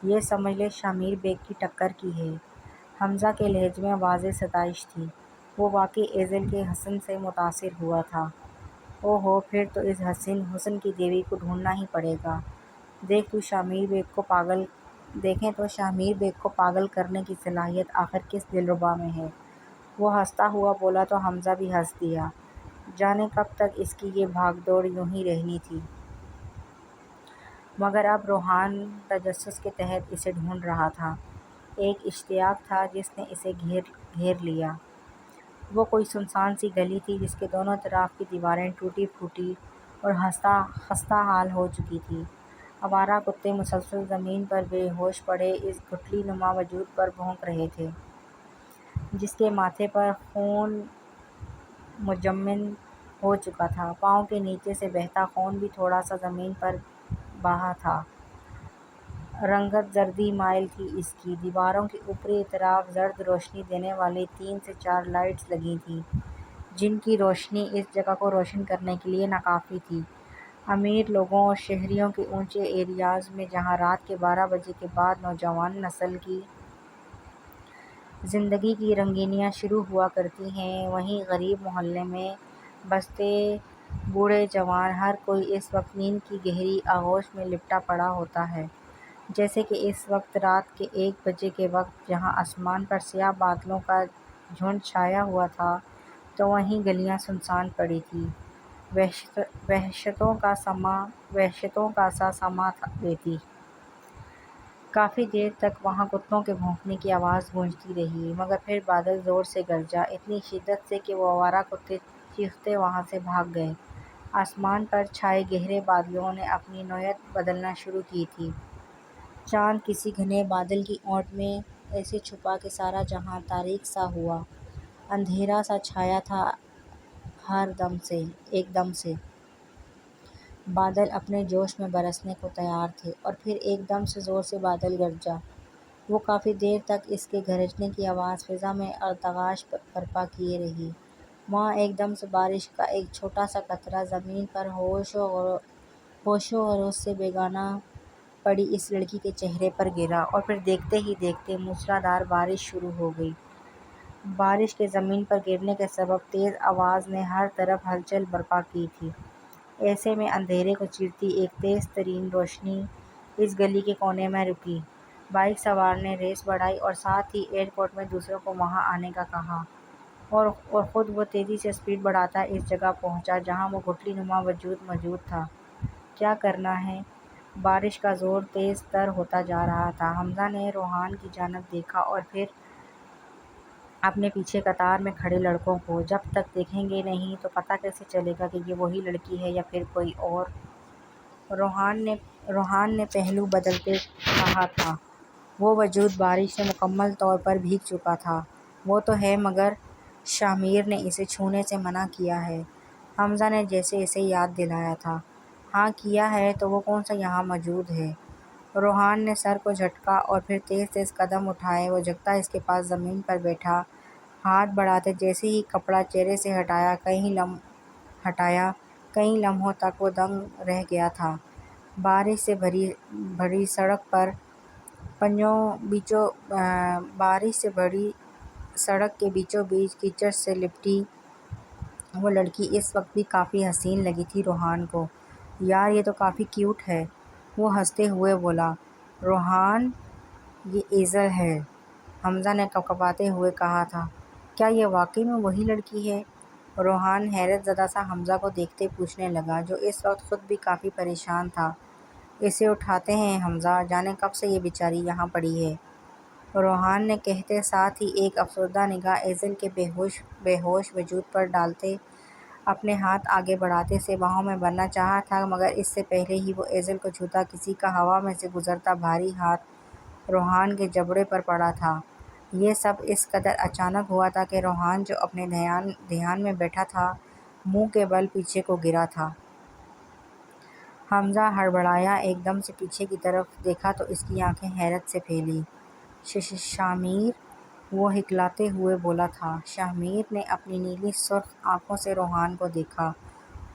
یہ سمجھ لے شاہ بیگ کی ٹکر کی ہے۔ حمزہ کے لہجے میں واضح ستائش تھی۔ وہ واقعی ایزل کے حسن سے متاثر ہوا تھا۔ اوہو، پھر تو اس حسن کی دیوی کو ڈھونڈنا ہی پڑے گا۔ دیکھیں تو شاہ بیگ کو پاگل کرنے کی صلاحیت آخر کس دلربا میں ہے؟ وہ ہنستا ہوا بولا تو حمزہ بھی ہنس دیا۔ جانے کب تک اس کی یہ بھاگ دوڑ یوں ہی رہنی تھی۔ مگر اب روحان تجسس کے تحت اسے ڈھونڈ رہا تھا۔ ایک اشتیاق تھا جس نے اسے گھیر لیا۔ وہ کوئی سنسان سی گلی تھی جس کے دونوں طرف کی دیواریں ٹوٹی پھوٹی اور خستہ حال ہو چکی تھیں۔ آوارہ کتے مسلسل زمین پر بے ہوش پڑے اس گٹھلی نما وجود پر بھونک رہے تھے، جس کے ماتھے پر خون مجمد ہو چکا تھا۔ پاؤں کے نیچے سے بہتا خون بھی تھوڑا سا زمین پر بہا تھا۔ رنگت زردی مائل تھی اس کی۔ دیواروں کی اوپری طرف زرد روشنی دینے والی 3 سے 4 لائٹس لگی تھیں، جن کی روشنی اس جگہ کو روشن کرنے کے لیے ناکافی تھی۔ امیر لوگوں اور شہریوں کے اونچے ایریاز میں جہاں رات کے 12 بجے کے بعد نوجوان نسل کی زندگی کی رنگینیاں شروع ہوا کرتی ہیں، وہیں غریب محلے میں بستے بوڑھے جوان ہر کوئی اس وقت نیند کی گہری آغوش میں لپٹا پڑا ہوتا ہے۔ جیسے کہ اس وقت رات کے 1 بجے کے وقت جہاں آسمان پر سیاہ بادلوں کا جھنڈ چھایا ہوا تھا تو وہیں گلیاں سنسان پڑی تھیں، وحشتوں کا سا سما دیتی۔ کافی دیر تک وہاں کتوں کے بھونکنے کی آواز گونجتی رہی، مگر پھر بادل زور سے گرجا، اتنی شدت سے کہ وہ آوارہ کتے چیختے وہاں سے بھاگ گئے۔ آسمان پر چھائے گہرے بادلوں نے اپنی نوعیت بدلنا شروع کی تھی۔ چاند کسی گھنے بادل کی اونٹ میں ایسے چھپا کہ سارا جہاں تاریک سا ہوا۔ اندھیرا سا چھایا تھا ایک دم سے۔ بادل اپنے جوش میں برسنے کو تیار تھے اور پھر ایک دم سے زور سے بادل گرجا۔ وہ کافی دیر تک اس کے گرجنے کی آواز فضا میں ارتعاش برپا کیے رہی۔ وہاں ایک دم سے بارش کا ایک چھوٹا سا قطرہ زمین پر ہوش و خروش سے بیگانہ پڑی اس لڑکی کے چہرے پر گرا اور پھر دیکھتے ہی دیکھتے موسلادھار بارش شروع ہو گئی۔ بارش کے زمین پر گرنے کے سبب تیز آواز نے ہر طرف ہلچل برپا کی تھی۔ ایسے میں اندھیرے کو چیرتی ایک تیز ترین روشنی اس گلی کے کونے میں رکی۔ بائیک سوار نے ریس بڑھائی اور ساتھ ہی ایئرپورٹ میں دوسروں کو وہاں آنے کا کہا، اور خود وہ تیزی سے سپیڈ بڑھاتا اس جگہ پہنچا جہاں وہ گٹھلی نما وجود موجود تھا۔ کیا کرنا ہے؟ بارش کا زور تیز تر ہوتا جا رہا تھا۔ حمزہ نے روحان کی جانب دیکھا اور پھر اپنے پیچھے قطار میں کھڑے لڑکوں کو۔ جب تک دیکھیں گے نہیں تو پتہ کیسے چلے گا کہ یہ وہی لڑکی ہے یا پھر کوئی اور؟ روحان نے پہلو بدلتے کہا تھا۔ وہ وجود بارش سے مکمل طور پر بھیگ چکا تھا۔ وہ تو ہے مگر شاہ میر نے اسے چھونے سے منع کیا ہے، حمزہ نے جیسے اسے یاد دلایا تھا۔ ہاں کیا ہے تو وہ کون سا یہاں موجود ہے؟ روحان نے سر کو جھٹکا اور پھر تیز تیز قدم اٹھائے۔ وہ جگتا اس کے پاس زمین پر بیٹھا، ہاتھ بڑھاتے جیسے ہی کپڑا چہرے سے ہٹایا کئی لمحوں تک وہ دنگ رہ گیا تھا۔ بارش سے بھری سڑک کے بیچوں بیچ کیچڑ سے لپٹی وہ لڑکی اس وقت بھی کافی حسین لگی تھی روحان کو۔ یار یہ تو کافی کیوٹ ہے، وہ ہنستے ہوئے بولا۔ روحان، یہ ایزل ہے، حمزہ نے کپکپاتے ہوئے کہا تھا۔ کیا یہ واقعی میں وہی لڑکی ہے؟ روحان حیرت زدہ سا حمزہ کو دیکھتے پوچھنے لگا، جو اس وقت خود بھی کافی پریشان تھا۔ اسے اٹھاتے ہیں حمزہ، جانے کب سے یہ بیچاری یہاں پڑی ہے، روحان نے کہتے ساتھ ہی ایک افسردہ نگاہ ایزل کے بے ہوش وجود پر ڈالتے اپنے ہاتھ آگے بڑھاتے سے باہوں میں بھرنا چاہا تھا، مگر اس سے پہلے ہی وہ ایزل کو چھوتا کسی کا ہوا میں سے گزرتا بھاری ہاتھ روحان کے جبڑے پر پڑا تھا۔ یہ سب اس قدر اچانک ہوا تھا کہ روحان جو اپنے دھیان میں بیٹھا تھا منہ کے بل پیچھے کو گرا تھا۔ حمزہ ہڑبڑایا، ایک دم سے پیچھے کی طرف دیکھا تو اس کی آنکھیں حیرت سے پھیلیں۔ شاہ میر، وہ ہکلاتے ہوئے بولا تھا۔ شاہ میر نے اپنی نیلی سرخ آنکھوں سے روحان کو دیکھا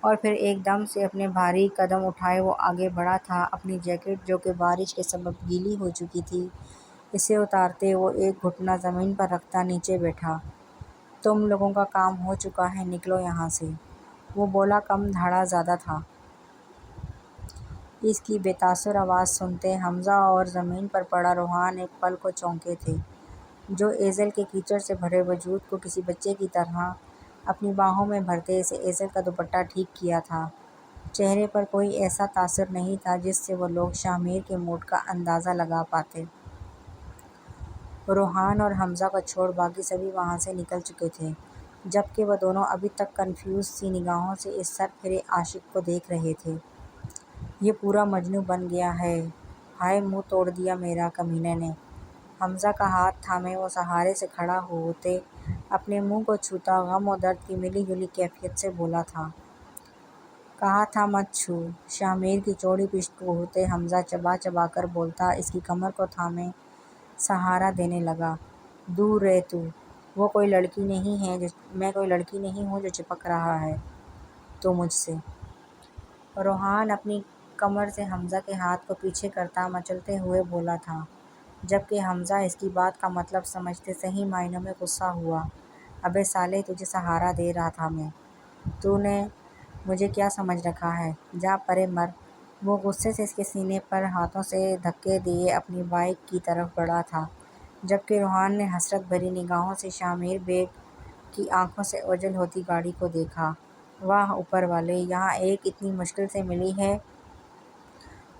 اور پھر ایک دم سے اپنے بھاری قدم اٹھائے وہ آگے بڑھا تھا، اپنی جیکٹ جو کہ بارش کے سبب گیلی ہو چکی تھی اسے اتارتے وہ ایک گھٹنا زمین پر رکھتا نیچے بیٹھا۔ تم لوگوں کا کام ہو چکا ہے، نکلو یہاں سے، وہ بولا، کم دھاڑا زیادہ تھا۔ اس کی بے تاثر آواز سنتے حمزہ اور زمین پر پڑا روحان ایک پل کو چونکے تھے، جو ایزل کے کیچڑ سے بھرے وجود کو کسی بچے کی طرح اپنی باہوں میں بھرتے اسے ایزل کا دوپٹہ ٹھیک کیا تھا۔ چہرے پر کوئی ایسا تاثر نہیں تھا جس سے وہ لوگ شاہ میر کے موڈ کا اندازہ لگا پاتے۔ روحان اور حمزہ کو چھوڑ باقی سبھی وہاں سے نکل چکے تھے، جبکہ وہ دونوں ابھی تک کنفیوز سی نگاہوں سے اس سر پھرے عاشق کو دیکھ رہے تھے۔ یہ پورا مجنوں بن گیا ہے، ہائے منہ توڑ دیا میرا کمینے نے۔ حمزہ کا ہاتھ تھامے وہ سہارے سے کھڑا ہوتے اپنے منہ کو چھوتا غم و درد کی ملی جلی کیفیت سے بولا تھا۔ کہا تھا مت چھو۔ شاہ میر کی چوڑی پشت کو گھورتے حمزہ چبا چبا کر بولتا اس کی کمر کو تھامے سہارا دینے لگا۔ دور رہ تو، میں کوئی لڑکی نہیں ہوں جو چپک رہا ہے تو مجھ سے۔ روحان اپنی کمر سے حمزہ کے ہاتھ کو پیچھے کرتا مچلتے ہوئے بولا تھا، جبکہ حمزہ اس کی بات کا مطلب سمجھتے صحیح معنوں میں غصہ ہوا۔ ابے سالے تجھے سہارا دے رہا تھا میں، تو نے مجھے کیا سمجھ رکھا ہے، جا پرے مر۔ وہ غصے سے اس کے سینے پر ہاتھوں سے دھکے دیے اپنی بائیک کی طرف بڑھا تھا، جبکہ روحان نے حسرت بھری نگاہوں سے شاہ میر بیگ کی آنکھوں سے اوجھل ہوتی گاڑی کو دیکھا۔ واہ اوپر والے، یہاں ایک اتنی مشکل سے ملی ہے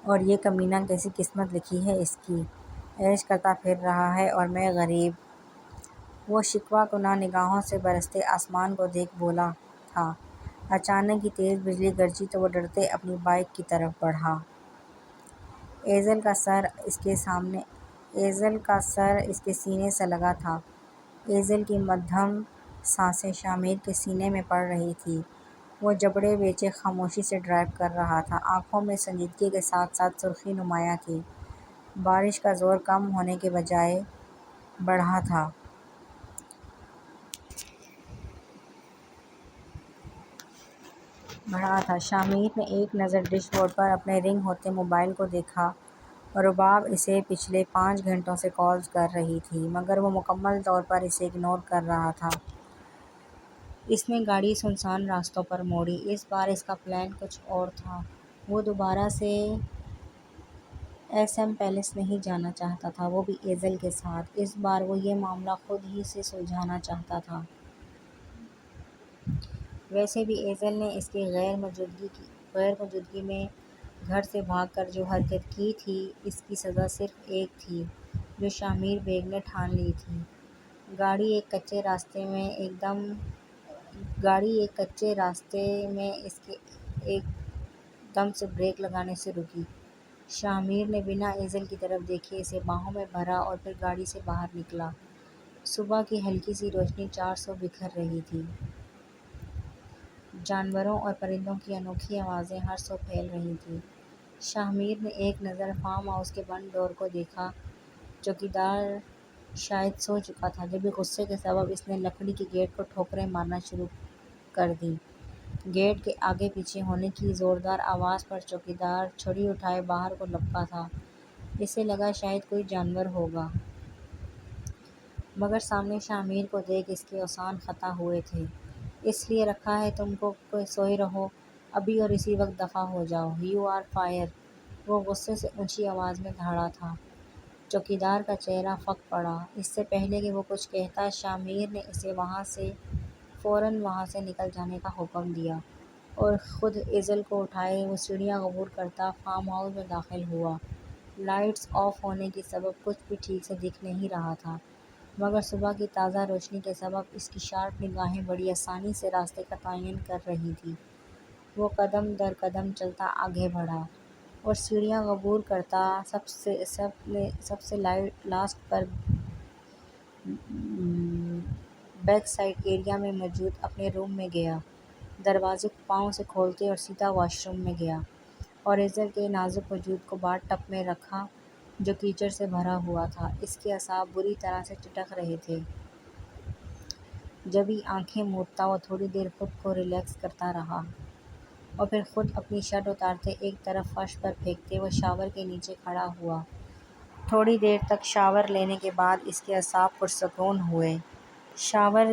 اور یہ کمینہ کیسی قسمت لکھی ہے اس کی، عیش کرتا پھر رہا ہے اور میں غریب۔ وہ شکوہ کناں نگاہوں سے برستے آسمان کو دیکھ بولا تھا۔ اچانک ہی تیز بجلی گرجی تو وہ ڈرتے اپنی بائیک کی طرف بڑھا۔ ایزل کا سر اس کے سینے سے لگا تھا۔ ایزل کی مدھم سانسیں شاہ میر کے سینے میں پڑ رہی تھیں۔ وہ جبڑے بیچے خاموشی سے ڈرائیو کر رہا تھا، آنکھوں میں سنجیدگی کے ساتھ ساتھ سرخی نمایاں تھی۔ بارش کا زور کم ہونے کے بجائے بڑھا تھا۔ شاہ میر نے ایک نظر ڈیش بورڈ پر اپنے رنگ ہوتے موبائل کو دیکھا۔ رباب اسے پچھلے 5 گھنٹوں سے کالز کر رہی تھی، مگر وہ مکمل طور پر اسے اگنور کر رہا تھا۔ اس نے گاڑی سنسان راستوں پر موڑی۔ اس بار اس کا پلان کچھ اور تھا۔ وہ دوبارہ سے ایس ایم پیلس نہیں جانا چاہتا تھا، وہ بھی ایزل کے ساتھ۔ اس بار وہ یہ معاملہ خود ہی سے سلجھانا چاہتا تھا۔ ویسے بھی ایزل نے اس کی غیر موجودگی میں گھر سے بھاگ کر جو حرکت کی تھی، اس کی سزا صرف ایک تھی جو شاہ میر بیگ نے ٹھان لی تھی۔ گاڑی ایک کچے راستے میں اس کے ایک دم سے بریک لگانے سے رکی۔ شاہ میر نے بنا ایزل کی طرف دیکھے اسے باہوں میں بھرا اور پھر گاڑی سے باہر نکلا۔ صبح کی ہلکی سی روشنی 400 بکھر رہی تھی۔ جانوروں اور پرندوں کی انوکھی آوازیں ہر سو پھیل رہی تھیں۔ شاہ میر نے ایک نظر فارم ہاؤس کے بند ڈور کو دیکھا۔ چوکیدار شاید سو چکا تھا، جبھی غصے کے سبب اس نے لکڑی کے گیٹ کو ٹھوکریں مارنا شروع کر دیں۔ گیٹ کے آگے پیچھے ہونے کی زوردار آواز پر چوکیدار چھڑی اٹھائے باہر کو لپکا تھا۔ اسے لگا شاید کوئی جانور ہوگا، مگر سامنے شاہ میر کو دیکھ اس کے اوسان خطا ہوئے تھے۔ اس لیے رکھا ہے تم کو کہ سوئے رہو، ابھی اور اسی وقت دفع ہو جاؤ، یو آر فائر۔ وہ غصے سے اونچی آواز میں دھاڑا تھا۔ چوکیدار کا چہرہ پھک پڑا۔ اس سے پہلے کہ وہ کچھ کہتا، شاہ میر نے اسے فوراً وہاں سے نکل جانے کا حکم دیا اور خود ایزل کو اٹھائے وہ سیڑھیاں عبور کرتا فارم ہاؤس میں داخل ہوا۔ لائٹس آف ہونے کے سبب کچھ بھی ٹھیک سے دکھ نہیں رہا تھا، مگر صبح کی تازہ روشنی کے سبب اس کی شارپ نگاہیں بڑی آسانی سے راستے کا تعین کر رہی تھیں۔ وہ قدم در قدم چلتا آگے بڑھا اور سیڑھیاں عبور کرتا سب سے لاسٹ پر بیک سائڈ ایریا میں موجود اپنے روم میں گیا۔ دروازے کو پاؤں سے کھولتے اور سیدھا واش روم میں گیا اور ایزل کے نازک وجود کو باتھ ٹب میں رکھا جو کیچڑ سے بھرا ہوا تھا۔ اس کے اعصاب بری طرح سے چٹک رہے تھے۔ جبھی آنکھیں موڑتا وہ تھوڑی دیر خود کو ریلیکس کرتا رہا اور پھر خود اپنی شرٹ اتارتے ایک طرف فرش پر پھینکتے وہ شاور کے نیچے کھڑا ہوا۔ تھوڑی دیر تک شاور لینے کے بعد اس کے اعصاب پرسکون ہوئے۔ شاور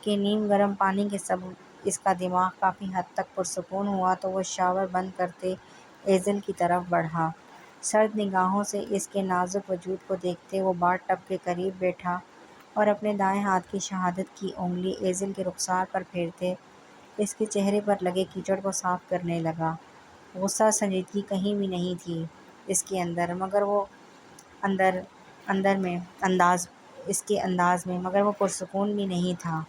کے نیم گرم پانی کے سبب اس کا دماغ کافی حد تک پرسکون ہوا تو وہ شاور بند کرتے ایزل کی طرف بڑھا۔ سرد نگاہوں سے اس کے نازک وجود کو دیکھتے وہ باتھ ٹب کے قریب بیٹھا اور اپنے دائیں ہاتھ کی شہادت کی انگلی ایزل کے رخسار پر پھیرتے اس کے چہرے پر لگے کیچڑ کو صاف کرنے لگا۔ غصہ سنجیدگی کہیں بھی نہیں تھی اس کے اندر مگر وہ اندر اندر میں انداز اس کے انداز میں مگر وہ پرسکون بھی نہیں تھا۔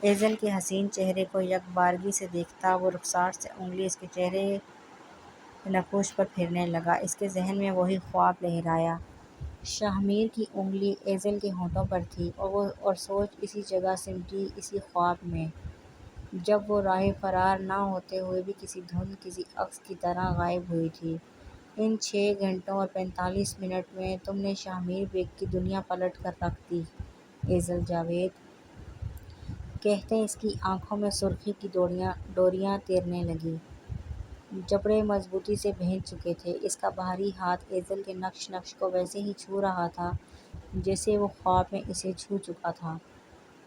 ایزل کے حسین چہرے کو یک بارگی سے دیکھتا وہ رخسار سے انگلی اس کے چہرے نقوش پر پھرنے لگا۔ اس کے ذہن میں وہی خواب لہرایا۔ شاہمیر کی انگلی ایزل کے ہونٹوں پر تھی اور سوچ اسی جگہ سمٹی اسی خواب میں، جب وہ راہ فرار نہ ہوتے ہوئے بھی کسی دھند کسی عکس کی طرح غائب ہوئی تھی۔ ان 6 گھنٹوں اور 45 منٹ میں تم نے شاہمیر بیگ کی دنیا پلٹ کر رکھ دی ایزل جاوید، کہتے اس کی آنکھوں میں سرخی کی ڈوریاں تیرنے لگیں۔ جبڑے مضبوطی سے بھینچ چکے تھے۔ اس کا بھاری ہاتھ ایزل کے نقش کو ویسے ہی چھو رہا تھا جیسے وہ خواب میں اسے چھو چکا تھا،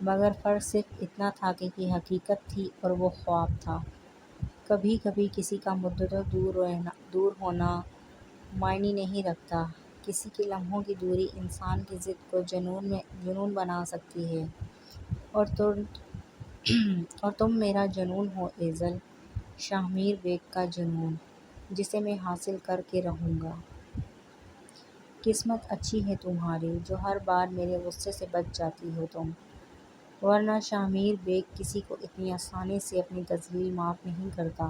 مگر فرق صرف اتنا تھا کہ یہ حقیقت تھی اور وہ خواب تھا۔ کبھی کبھی کسی کا مدتوں دور ہونا معنی نہیں رکھتا، کسی کے لمحوں کی دوری انسان کی ضد کو جنون بنا سکتی ہے، اور تم میرا جنون ہو ایزل، شاہمیر بیگ کا جنون، جسے میں حاصل کر کے رہوں گا۔ قسمت اچھی ہے تمہاری جو ہر بار میرے غصے سے بچ جاتی ہو تم، ورنہ شاہمیر بیگ کسی کو اتنی آسانی سے اپنی تذلیل معاف نہیں کرتا۔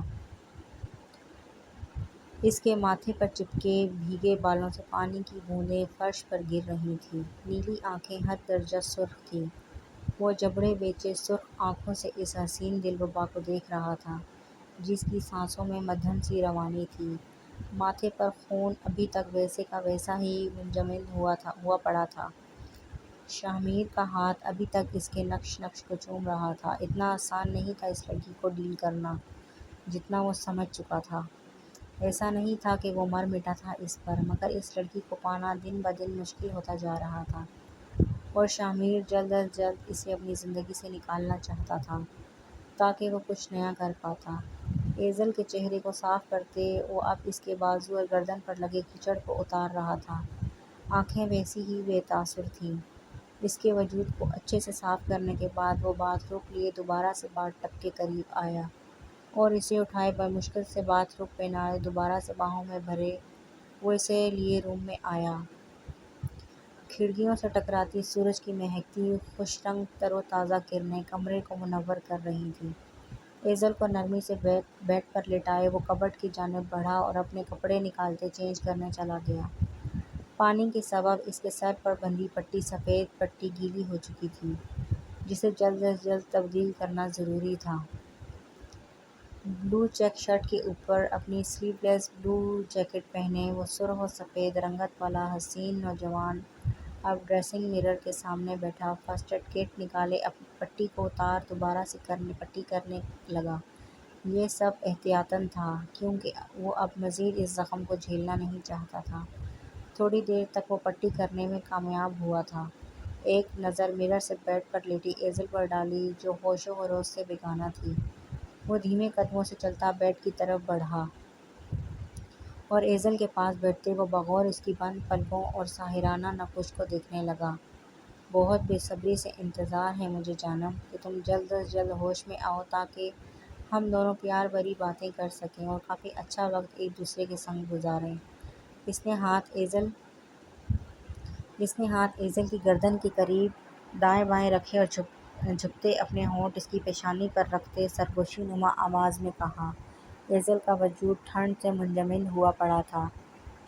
اس کے ماتھے پر چپکے بھیگے بالوں سے پانی کی بوندیں فرش پر گر رہی تھیں۔ نیلی آنکھیں حد درجہ سرخ تھیں۔ وہ جبڑے بیچے سرخ آنکھوں سے اس حسین دلربا کو دیکھ رہا تھا جس کی سانسوں میں مدھم سی روانی تھی۔ ماتھے پر خون ابھی تک ویسے کا ویسا ہی منجمد ہوا پڑا تھا۔ شاہمیر کا ہاتھ ابھی تک اس کے نقش کو چوم رہا تھا۔ اتنا آسان نہیں تھا اس لڑکی کو ڈیل کرنا جتنا وہ سمجھ چکا تھا۔ ایسا نہیں تھا کہ وہ مر مٹا تھا اس پر، مگر اس لڑکی کو پانا دن بدن مشکل ہوتا جا رہا تھا، اور شاہمیر جلد از جلد اسے اپنی زندگی سے نکالنا چاہتا تھا تاکہ وہ کچھ نیا کر پاتا۔ ایزل کے چہرے کو صاف کرتے وہ اب اس کے بازو اور گردن پر لگے کیچڑ کو اتار رہا تھا۔ آنکھیں ویسی ہی بے تاثر تھیں۔ اس کے وجود کو اچھے سے صاف کرنے کے بعد وہ باتھ روب لیے دوبارہ سے باتھ ٹب کے قریب آیا اور اسے اٹھائے بمشکل سے باتھ روب پہنائے دوبارہ سے باہوں میں بھرے وہ اسے لیے روم میں آیا۔ کھڑکیوں سے ٹکراتی سورج کی مہکتی خوش رنگ تر و تازہ کرنیں کمرے کو منور کر رہی تھیں۔ ایزل کو نرمی سے بیڈ پر لٹائے وہ کبرڈ کی جانب بڑھا اور اپنے کپڑے نکالتے چینج کرنے چلا گیا۔ پانی کے سبب اس کے سر پر بندھی پٹی سفید پٹی گیلی ہو چکی تھی جسے جلد از جلد تبدیل کرنا ضروری تھا۔ بلو چیک شرٹ کے اوپر اپنی سلیو لیس بلو جیکٹ پہنے وہ سرخ و سفید رنگت والا حسین نوجوان اب ڈریسنگ مرر کے سامنے بیٹھا فرسٹ ایڈ کٹ نکالے اپنی پٹی کو اتار دوبارہ سے پٹی کرنے لگا۔ یہ سب احتیاطاً تھا کیونکہ وہ اب مزید اس زخم کو جھیلنا نہیں چاہتا تھا۔ تھوڑی دیر تک وہ پٹی کرنے میں کامیاب ہوا تھا۔ ایک نظر مرر سے بیڈ پر لیٹی ایزل پر ڈالی جو ہوش و حواس سے بیگانہ تھی۔ وہ دھیمے قدموں سے چلتا بیڈ کی طرف بڑھا اور ایزل کے پاس بیٹھتے وہ بغور اس کی بند پلکوں اور ساحرانہ نقوش کو دیکھنے لگا۔ بہت بے صبری سے انتظار ہے مجھے جانم کہ تم جلد از جلد ہوش میں آؤ تاکہ ہم دونوں پیار بھری باتیں کر سکیں اور کافی اچھا وقت ایک دوسرے کے سنگ گزاریں۔ اس نے ہاتھ ایزل کی گردن کے قریب دائیں بائیں رکھے اور جھکتے اپنے ہونٹ اس کی پیشانی پر رکھتے سرگوشی نما آواز میں کہا۔ ایزل کا وجود ٹھنڈ سے منجمد ہوا پڑا تھا۔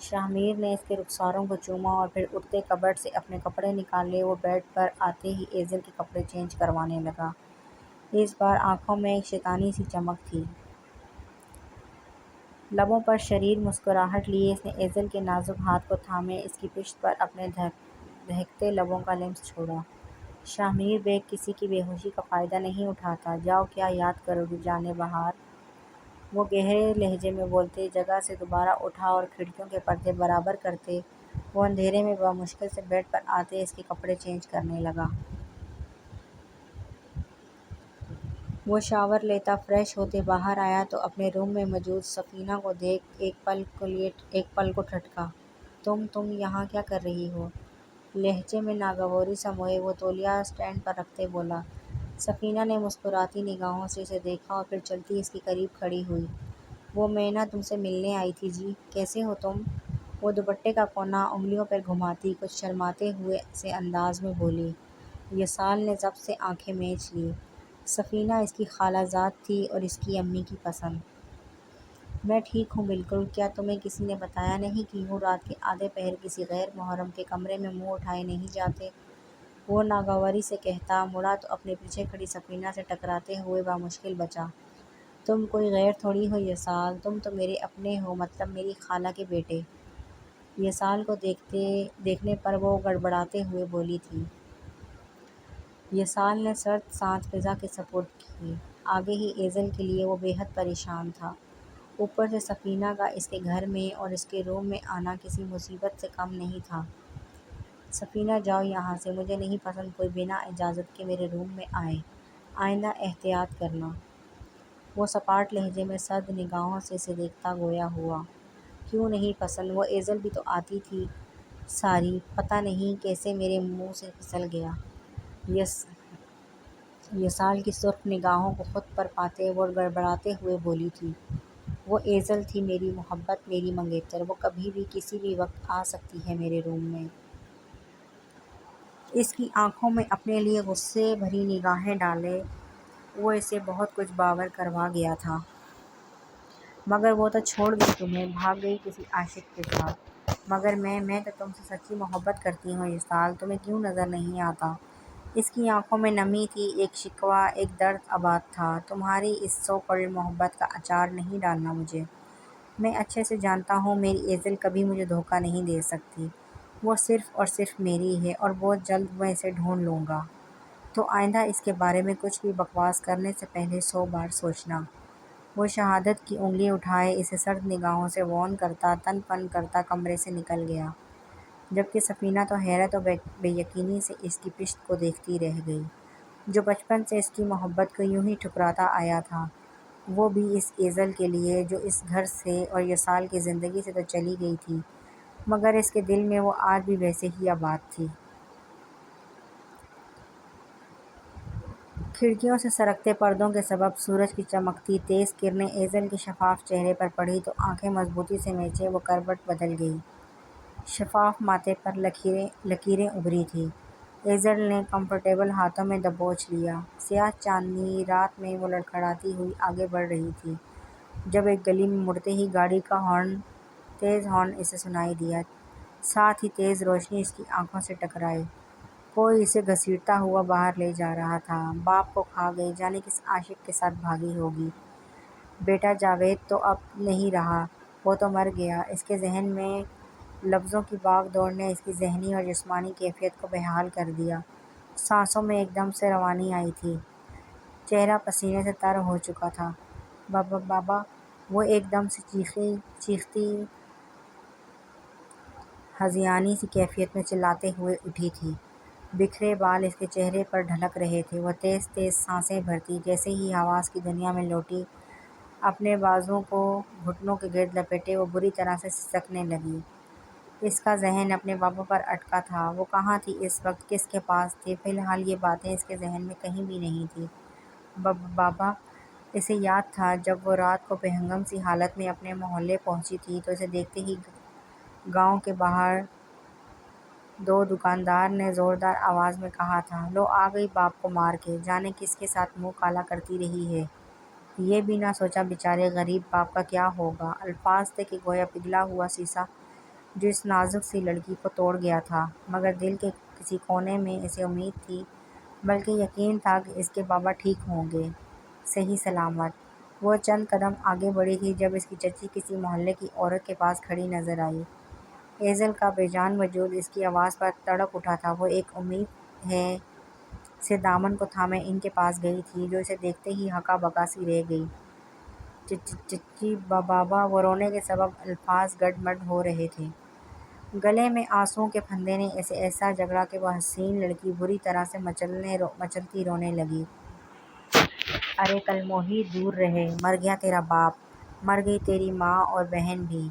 شاہمیر نے اس کے رخساروں کو چوما اور پھر اٹھتے کبرڈ سے اپنے کپڑے نکالے وہ بیڈ پر آتے ہی ایزل کے کپڑے چینج کروانے لگا۔ اس بار آنکھوں میں ایک شیطانی سی چمک تھی۔ لبوں پر شریر مسکراہٹ لیے اس نے ایزل کے نازک ہاتھ کو تھامے اس کی پشت پر اپنے دہکتے لبوں کا لمس چھوڑا۔ شاہمیر بیگ کسی کی بے ہوشی کا فائدہ نہیں اٹھاتا، جاؤ کیا یاد کرو گی جانِ بہار، وہ گہرے لہجے میں بولتے جگہ سے دوبارہ اٹھا اور کھڑکیوں کے پردے برابر کرتے وہ اندھیرے میں بمشکل سے بیڈ پر آتے اس کے کپڑے چینج کرنے لگا۔ وہ شاور لیتا فریش ہوتے باہر آیا تو اپنے روم میں موجود سفینہ کو دیکھ ایک پل کو ٹھٹکا۔ تم یہاں کیا کر رہی ہو؟ لہجے میں ناگواری سموئے وہ تولیہ اسٹینڈ پر رکھتے بولا۔ سفینہ نے مسکراتی نگاہوں سے اسے دیکھا اور پھر چلتی اس کے قریب کھڑی ہوئی۔ وہ میں نہ تم سے ملنے آئی تھی جی، کیسے ہو تم؟ وہ دوپٹے کا کونا انگلیوں پر گھماتی کچھ شرماتے ہوئے سے انداز میں بولی۔ یسال نے ضبط سے آنکھیں میچ لیں۔ سفینہ اس کی خالہ زاد تھی اور اس کی امی کی پسند۔ میں ٹھیک ہوں بالکل، کیا تمہیں کسی نے بتایا نہیں کہ یوں رات کے آدھے پہر کسی غیر محرم کے کمرے میں منہ اٹھائے نہیں جاتے؟ وہ ناگواری سے کہتا مڑا تو اپنے پیچھے کھڑی سفینہ سے ٹکراتے ہوئے بامشکل بچا۔ تم کوئی غیر تھوڑی ہو یسال، تم تو میرے اپنے ہو، مطلب میری خالہ کے بیٹے۔ یسال کو دیکھنے پر وہ گڑبڑاتے ہوئے بولی تھی۔ یسال نے سرد سانس فضا کے سپرد کی۔ آگے ہی ایزل کے لیے وہ بے حد پریشان تھا۔ اوپر سے سفینہ کا اس کے گھر میں اور اس کے روم میں آنا کسی مصیبت سے کم نہیں تھا۔ سفینہ جاؤ یہاں سے، مجھے نہیں پسند کوئی بنا اجازت کے میرے روم میں آئے، آئندہ احتیاط کرنا۔ وہ سپاٹ لہجے میں سرد نگاہوں سے اسے دیکھتا گویا ہوا۔ کیوں نہیں پسند، وہ ایزل بھی تو آتی تھی ساری، پتہ نہیں کیسے میرے منہ سے پھسل گیا۔ یسال کی سرخ نگاہوں کو خود پر پاتے وہ گڑبڑاتے ہوئے بولی تھی۔ وہ ایزل تھی میری محبت، میری منگیتر، وہ کبھی بھی کسی بھی وقت آ سکتی ہے میرے روم میں۔ اس کی آنکھوں میں اپنے لیے غصے بھری نگاہیں ڈالے وہ اسے بہت کچھ باور کروا گیا تھا۔ مگر وہ تو چھوڑ گئی تمہیں، بھاگ گئی کسی عاشق کے ساتھ۔ مگر میں تو تم سے سچی محبت کرتی ہوں یسال، تمہیں کیوں نظر نہیں آتا؟ اس کی آنکھوں میں نمی تھی، ایک شکوہ، ایک درد آباد تھا۔ تمہاری اس سو کالڈ محبت کا اچار نہیں ڈالنا مجھے۔ میں اچھے سے جانتا ہوں میری ایزل کبھی مجھے دھوکہ نہیں دے سکتی۔ وہ صرف اور صرف میری ہے اور بہت جلد میں اسے ڈھونڈ لوں گا۔ تو آئندہ اس کے بارے میں کچھ بھی بکواس کرنے سے پہلے 100 بار سوچنا۔ وہ شہادت کی انگلی اٹھائے اسے سرد نگاہوں سے وارن کرتا تن پن کرتا کمرے سے نکل گیا، جبکہ سفینہ تو حیرت و بے یقینی سے اس کی پشت کو دیکھتی رہ گئی، جو بچپن سے اس کی محبت کو یوں ہی ٹھکراتا آیا تھا، وہ بھی اس ایزل کے لیے جو اس گھر سے اور یسال کی زندگی سے تو چلی گئی تھی، مگر اس کے دل میں وہ آج بھی ویسے ہی آباد تھی۔ کھڑکیوں سے سرکتے پردوں کے سبب سورج کی چمکتی تیز کرنیں ایزل کے شفاف چہرے پر پڑی تو آنکھیں مضبوطی سے میچے وہ کروٹ بدل گئی۔ شفاف ماتھے پر لکیریں ابھری تھیں۔ ایزل نے کمفرٹیبل ہاتھوں میں دبوچ لیا۔ سیاہ چاندنی رات میں وہ لڑکھڑاتی ہوئی آگے بڑھ رہی تھی، جب ایک گلی میں مڑتے ہی گاڑی کا تیز ہارن اسے سنائی دیا، ساتھ ہی تیز روشنی اس کی آنکھوں سے ٹکرائی۔ کوئی اسے گھسیٹتا ہوا باہر لے جا رہا تھا۔ باپ کو کھا گئی، جانے کس عاشق کے ساتھ بھاگی ہوگی۔ بیٹا جاوید تو اب نہیں رہا، وہ تو مر گیا۔ اس کے ذہن میں لفظوں کی باغ دوڑ نے اس کی ذہنی اور جسمانی کیفیت کو بحال کر دیا۔ سانسوں میں ایک دم سے روانی آئی تھی، چہرہ پسینے سے تر ہو چکا تھا۔ بابا بابا، وہ ایک دم سے چیختی ہذیانی سی کیفیت میں چلاتے ہوئے اٹھی تھی۔ بکھرے بال اس کے چہرے پر ڈھلک رہے تھے۔ وہ تیز تیز سانسیں بھرتی، جیسے ہی حواس کی دنیا میں لوٹی، اپنے بازوؤں کو گھٹنوں کے گرد لپیٹے وہ بری طرح سے سسکنے لگی۔ اس کا ذہن اپنے بابا پر اٹکا تھا۔ وہ کہاں تھی اس وقت، کس کے پاس تھی؟ فی الحال یہ باتیں اس کے ذہن میں کہیں بھی نہیں تھیں۔ بابا، اسے یاد تھا جب وہ رات کو بہنگم سی حالت میں اپنے محلے پہنچی تھی تو اسے دیکھتے ہی گاؤں کے باہر دو دکاندار نے زوردار آواز میں کہا تھا، لو آ گئی باپ کو مار کے، جانے کس کے ساتھ منہ کالا کرتی رہی ہے۔ یہ بھی نہ سوچا بیچارے غریب باپ کا کیا ہوگا۔ الفاظ تھے کہ گویا پگھلا ہوا سیسا جو اس نازک سی لڑکی کو توڑ گیا تھا، مگر دل کے کسی کونے میں اسے امید تھی، بلکہ یقین تھا کہ اس کے بابا ٹھیک ہوں گے، صحیح سلامت۔ وہ چند قدم آگے بڑھی تھی جب اس کی چچی کسی محلے کی عورت کے پاس کھڑی نظر آئی۔ ایزل کا بے جان وجود اس کی آواز پر تڑپ اٹھا تھا۔ وہ ایک امید ہے سے دامن کو تھامے ان کے پاس گئی تھی، جو اسے دیکھتے ہی ہکا بکا سی رہ گئی۔ چچی بابا، وہ رونے کے سبب الفاظ گڈ مڈ ہو رہے تھے۔ گلے میں آنسوؤں کے پھندے نے اسے ایسا جگڑا کہ وہ حسین لڑکی بری طرح سے مچلتی رونے لگی۔ ارے کل موہی، دور رہے، مر گیا تیرا باپ، مر گئی تیری ماں اور بہن بھی۔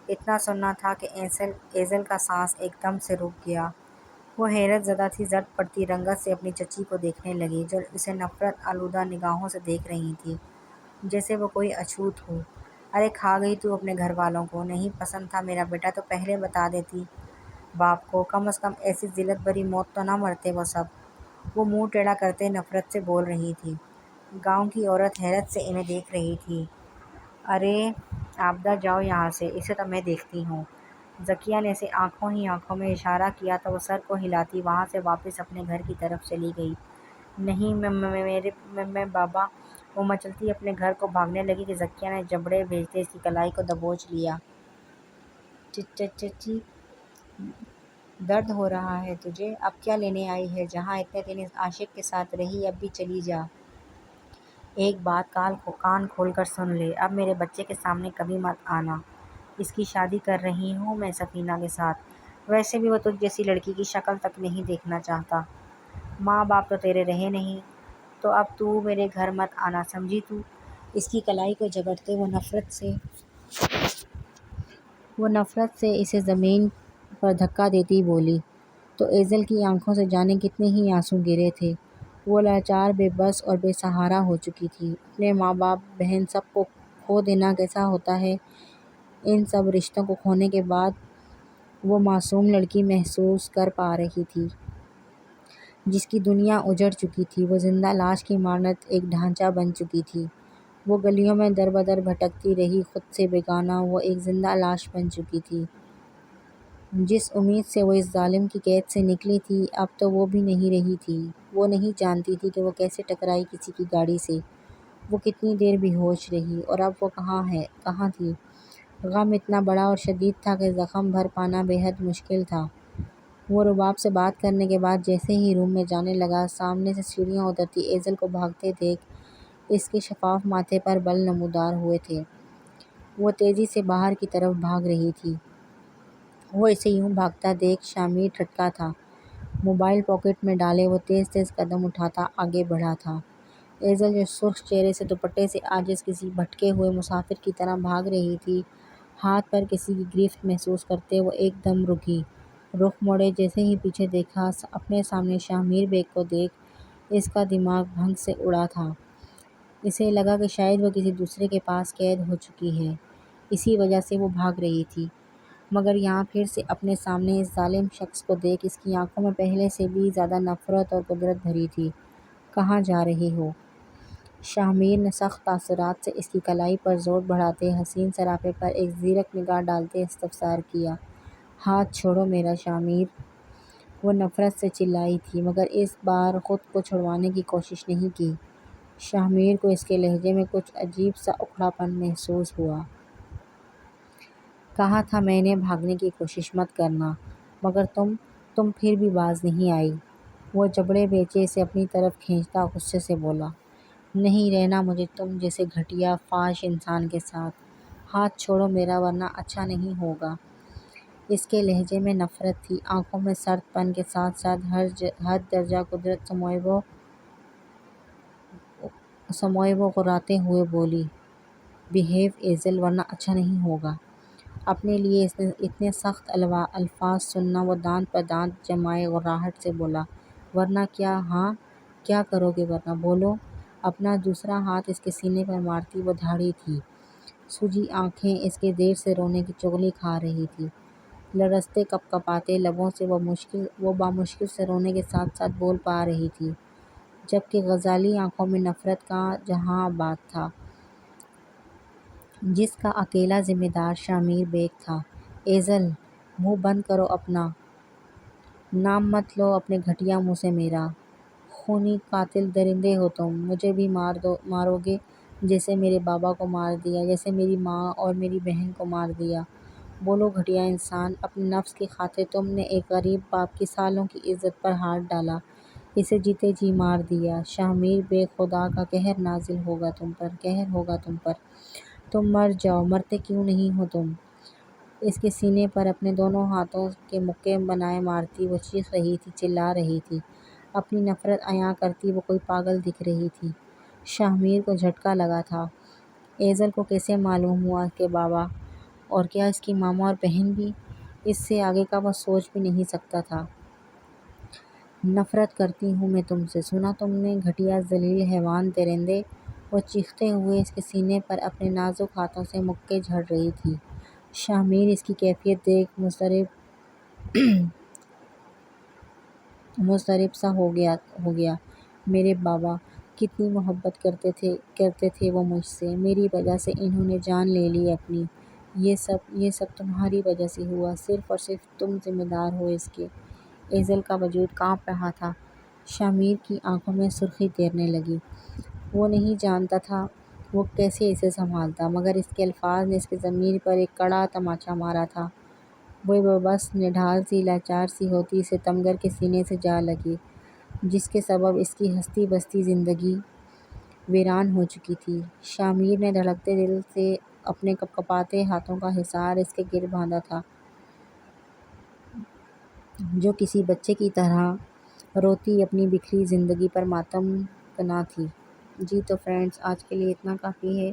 اتنا سننا تھا کہ ایزل کا سانس ایک دم سے رک گیا۔ وہ حیرت زدہ تھی، زرد پڑتی رنگت سے اپنی چچی کو دیکھنے لگی جو اسے نفرت آلودہ نگاہوں سے دیکھ رہی تھی، جیسے وہ کوئی اچھوت ہو۔ ارے کھا گئی تو اپنے گھر والوں کو؟ نہیں پسند تھا میرا بیٹا تو پہلے بتا دیتی باپ کو، کم از کم ایسی ذلت بھری موت تو نہ مرتے وہ سب۔ وہ منہ ٹیڑھا کرتے نفرت سے بول رہی تھی۔ گاؤں کی عورت حیرت سے انہیں دیکھ رہی تھی۔ ارے عابدہ جاؤ یہاں سے، اسے تو میں دیکھتی ہوں۔ ذکیہ نے اسے آنکھوں ہی آنکھوں میں اشارہ کیا تو وہ سر کو ہلاتی وہاں سے واپس اپنے گھر کی طرف چلی گئی۔ نہیں میں بابا، وہ مچلتی اپنے گھر کو بھاگنے لگی کہ ذکیہ نے جبڑے بھیجتے اس کی کلائی کو دبوچ لیا۔ چچی، درد ہو رہا ہے تجھے؟ اب کیا لینے آئی ہے؟ جہاں اتنے دن اس عاشق کے ساتھ رہی اب بھی چلی جا۔ ایک بات کان کھول کر سن لے، اب میرے بچے کے سامنے کبھی مت آنا۔ اس کی شادی کر رہی ہوں میں سفینہ کے ساتھ۔ ویسے بھی وہ تجھ جیسی لڑکی کی شکل تک نہیں دیکھنا چاہتا۔ ماں باپ تو تیرے رہے نہیں، تو اب تو میرے گھر مت آنا، سمجھی تو؟ اس کی کلائی کو جگڑتے وہ نفرت سے اسے زمین پر دھکا دیتی بولی تو ایزل کی آنکھوں سے جانے کتنے ہی آنسو گرے تھے۔ وہ لاچار، بے بس اور بے سہارا ہو چکی تھی۔ اپنے ماں باپ، بہن، سب کو کھو دینا کیسا ہوتا ہے، ان سب رشتوں کو کھونے کے بعد وہ معصوم لڑکی محسوس کر پا رہی تھی جس کی دنیا اجڑ چکی تھی۔ وہ زندہ لاش کی مانند ایک ڈھانچہ بن چکی تھی۔ وہ گلیوں میں در بدر بھٹکتی رہی، خود سے بیگانہ وہ ایک زندہ لاش بن چکی تھی۔ جس امید سے وہ اس ظالم کی قید سے نکلی تھی اب تو وہ بھی نہیں رہی تھی۔ وہ نہیں جانتی تھی کہ وہ کیسے ٹکرائی کسی کی گاڑی سے، وہ کتنی دیر بے ہوش رہی، اور اب وہ کہاں تھی۔ غم اتنا بڑا اور شدید تھا کہ زخم بھر پانا بے حد مشکل تھا۔ وہ رباب سے بات کرنے کے بعد جیسے ہی روم میں جانے لگا، سامنے سے سیڑھیاں اترتی ایزل کو بھاگتے دیکھ اس کے شفاف ماتھے پر بل نمودار ہوئے تھے۔ وہ تیزی سے باہر کی طرف بھاگ رہی تھی۔ وہ اسے یوں بھاگتا دیکھ شامیر ٹھٹکا تھا۔ موبائل پاکٹ میں ڈالے وہ تیز تیز قدم اٹھاتا آگے بڑھا تھا۔ ایزل جو سرخ چہرے سے دوپٹے سے عاجز کسی بھٹکے ہوئے مسافر کی طرح بھاگ رہی تھی، ہاتھ پر کسی کی گرفت محسوس کرتے وہ ایک دم رکی، رخ موڑے، جیسے ہی پیچھے دیکھا اپنے سامنے شامیر بیگ کو دیکھ اس کا دماغ بھنگ سے اڑا تھا۔ اسے لگا کہ شاید وہ کسی دوسرے کے پاس قید ہو چکی ہے، اسی وجہ سے وہ بھاگ رہی تھی، مگر یہاں پھر سے اپنے سامنے اس ظالم شخص کو دیکھ اس کی آنکھوں میں پہلے سے بھی زیادہ نفرت اور قدرت بھری تھی۔ کہاں جا رہی ہو؟ شامیر نے سخت تاثرات سے اس کی کلائی پر زور بڑھاتے حسین سراپے پر ایک زیرک نگاہ ڈالتے استفسار کیا۔ ہاتھ چھوڑو میرا شامیر، وہ نفرت سے چلائی تھی، مگر اس بار خود کو چھڑوانے کی کوشش نہیں کی۔ شامیر کو اس کے لہجے میں کچھ عجیب سا اکڑا پن محسوس ہوا۔ کہا تھا میں نے بھاگنے کی کوشش مت کرنا، مگر تم پھر بھی باز نہیں آئی۔ وہ جبڑے بیچے اسے اپنی طرف کھینچتا غصے سے بولا۔ نہیں رہنا مجھے تم جیسے گھٹیا فحش انسان کے ساتھ۔ ہاتھ چھوڑو میرا ورنہ اچھا نہیں ہوگا۔ اس کے لہجے میں نفرت تھی، آنکھوں میں سرد پن کے ساتھ ساتھ حد درجہ قدرت سموئے وہ غراتے ہوئے بولی۔ بیہیو ایزل ورنہ اچھا نہیں ہوگا۔ اپنے لیے اتنے سخت الفاظ سننا وہ دانت پر دانت جمائے غراہٹ سے بولا۔ ورنہ کیا؟ ہاں کیا کرو گے ورنہ؟ بولو۔ اپنا دوسرا ہاتھ اس کے سینے پر مارتی وہ دھاڑی تھی، سوجی آنکھیں اس کے دیر سے رونے کی چغلی کھا رہی تھی، لرزتے کپکپاتے لبوں سے وہ بامشکل سے رونے کے ساتھ ساتھ بول پا رہی تھی، جبکہ غزالی آنکھوں میں نفرت کا جہاں آباد تھا، جس کا اکیلا ذمہ دار شامیر بیگ تھا۔ ایزل، منہ بند کرو اپنا، نام مت لو اپنے گھٹیا منہ سے میرا۔ خونی قاتل درندے ہو تم، مجھے بھی مارو گے جیسے میرے بابا کو مار دیا، جیسے میری ماں اور میری بہن کو مار دیا۔ بولو گھٹیا انسان، اپنے نفس کی خاطر تم نے ایک غریب باپ کی سالوں کی عزت پر ہاتھ ڈالا، اسے جیتے جی مار دیا۔ شامیر بیگ، خدا کا قہر نازل ہوگا تم پر، تم مر جاؤ، مرتے کیوں نہیں ہو تم؟ اس کے سینے پر اپنے دونوں ہاتھوں کے مکے بنائے مارتی وہ چیخ رہی تھی، چلا رہی تھی، اپنی نفرت عیاں کرتی وہ کوئی پاگل دکھ رہی تھی۔ شامیر کو جھٹکا لگا تھا۔ ایزل کو کیسے معلوم ہوا کہ بابا، اور کیا اس کی ماما اور بہن بھی؟ اس سے آگے کا وہ سوچ بھی نہیں سکتا تھا۔ نفرت کرتی ہوں میں تم سے، سنا تم نے گھٹیا ذلیل حیوان درندے۔ وہ چیختے ہوئے اس کے سینے پر اپنے نازک ہاتھوں سے مکے جھڑ رہی تھی۔ شامر اس کی کیفیت دیکھ مضطرب سا ہو گیا۔ میرے بابا کتنی محبت کرتے تھے وہ مجھ سے، میری وجہ سے انہوں نے جان لے لی اپنی۔ یہ سب تمہاری وجہ سے ہوا، صرف اور صرف تم ذمہ دار ہو اس کے۔ ایزل کا وجود کانپ رہا تھا۔ شامر کی آنکھوں میں سرخی تیرنے لگی۔ وہ نہیں جانتا تھا وہ کیسے اسے سنبھالتا، مگر اس کے الفاظ نے اس کی ضمیر پر ایک کڑا تمانچہ مارا تھا۔ وہ بس نڈھال سی، لاچار سی ہوتی ستمگر کے سینے سے جا لگی، جس کے سبب اس کی ہستی بستی زندگی ویران ہو چکی تھی۔ شامر نے دھڑکتے دل سے اپنے کپکپاتے ہاتھوں کا حصار اس کے گرد باندھا تھا، جو کسی بچے کی طرح روتی اپنی بکھری زندگی پر ماتم کنا تھی۔ جی تو فرینڈز، آج کے لیے اتنا کافی ہے۔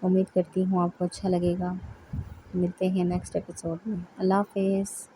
امید کرتی ہوں آپ کو اچھا لگے گا۔ ملتے ہیں نیکسٹ ایپیسوڈ میں۔ اللہ حافظ۔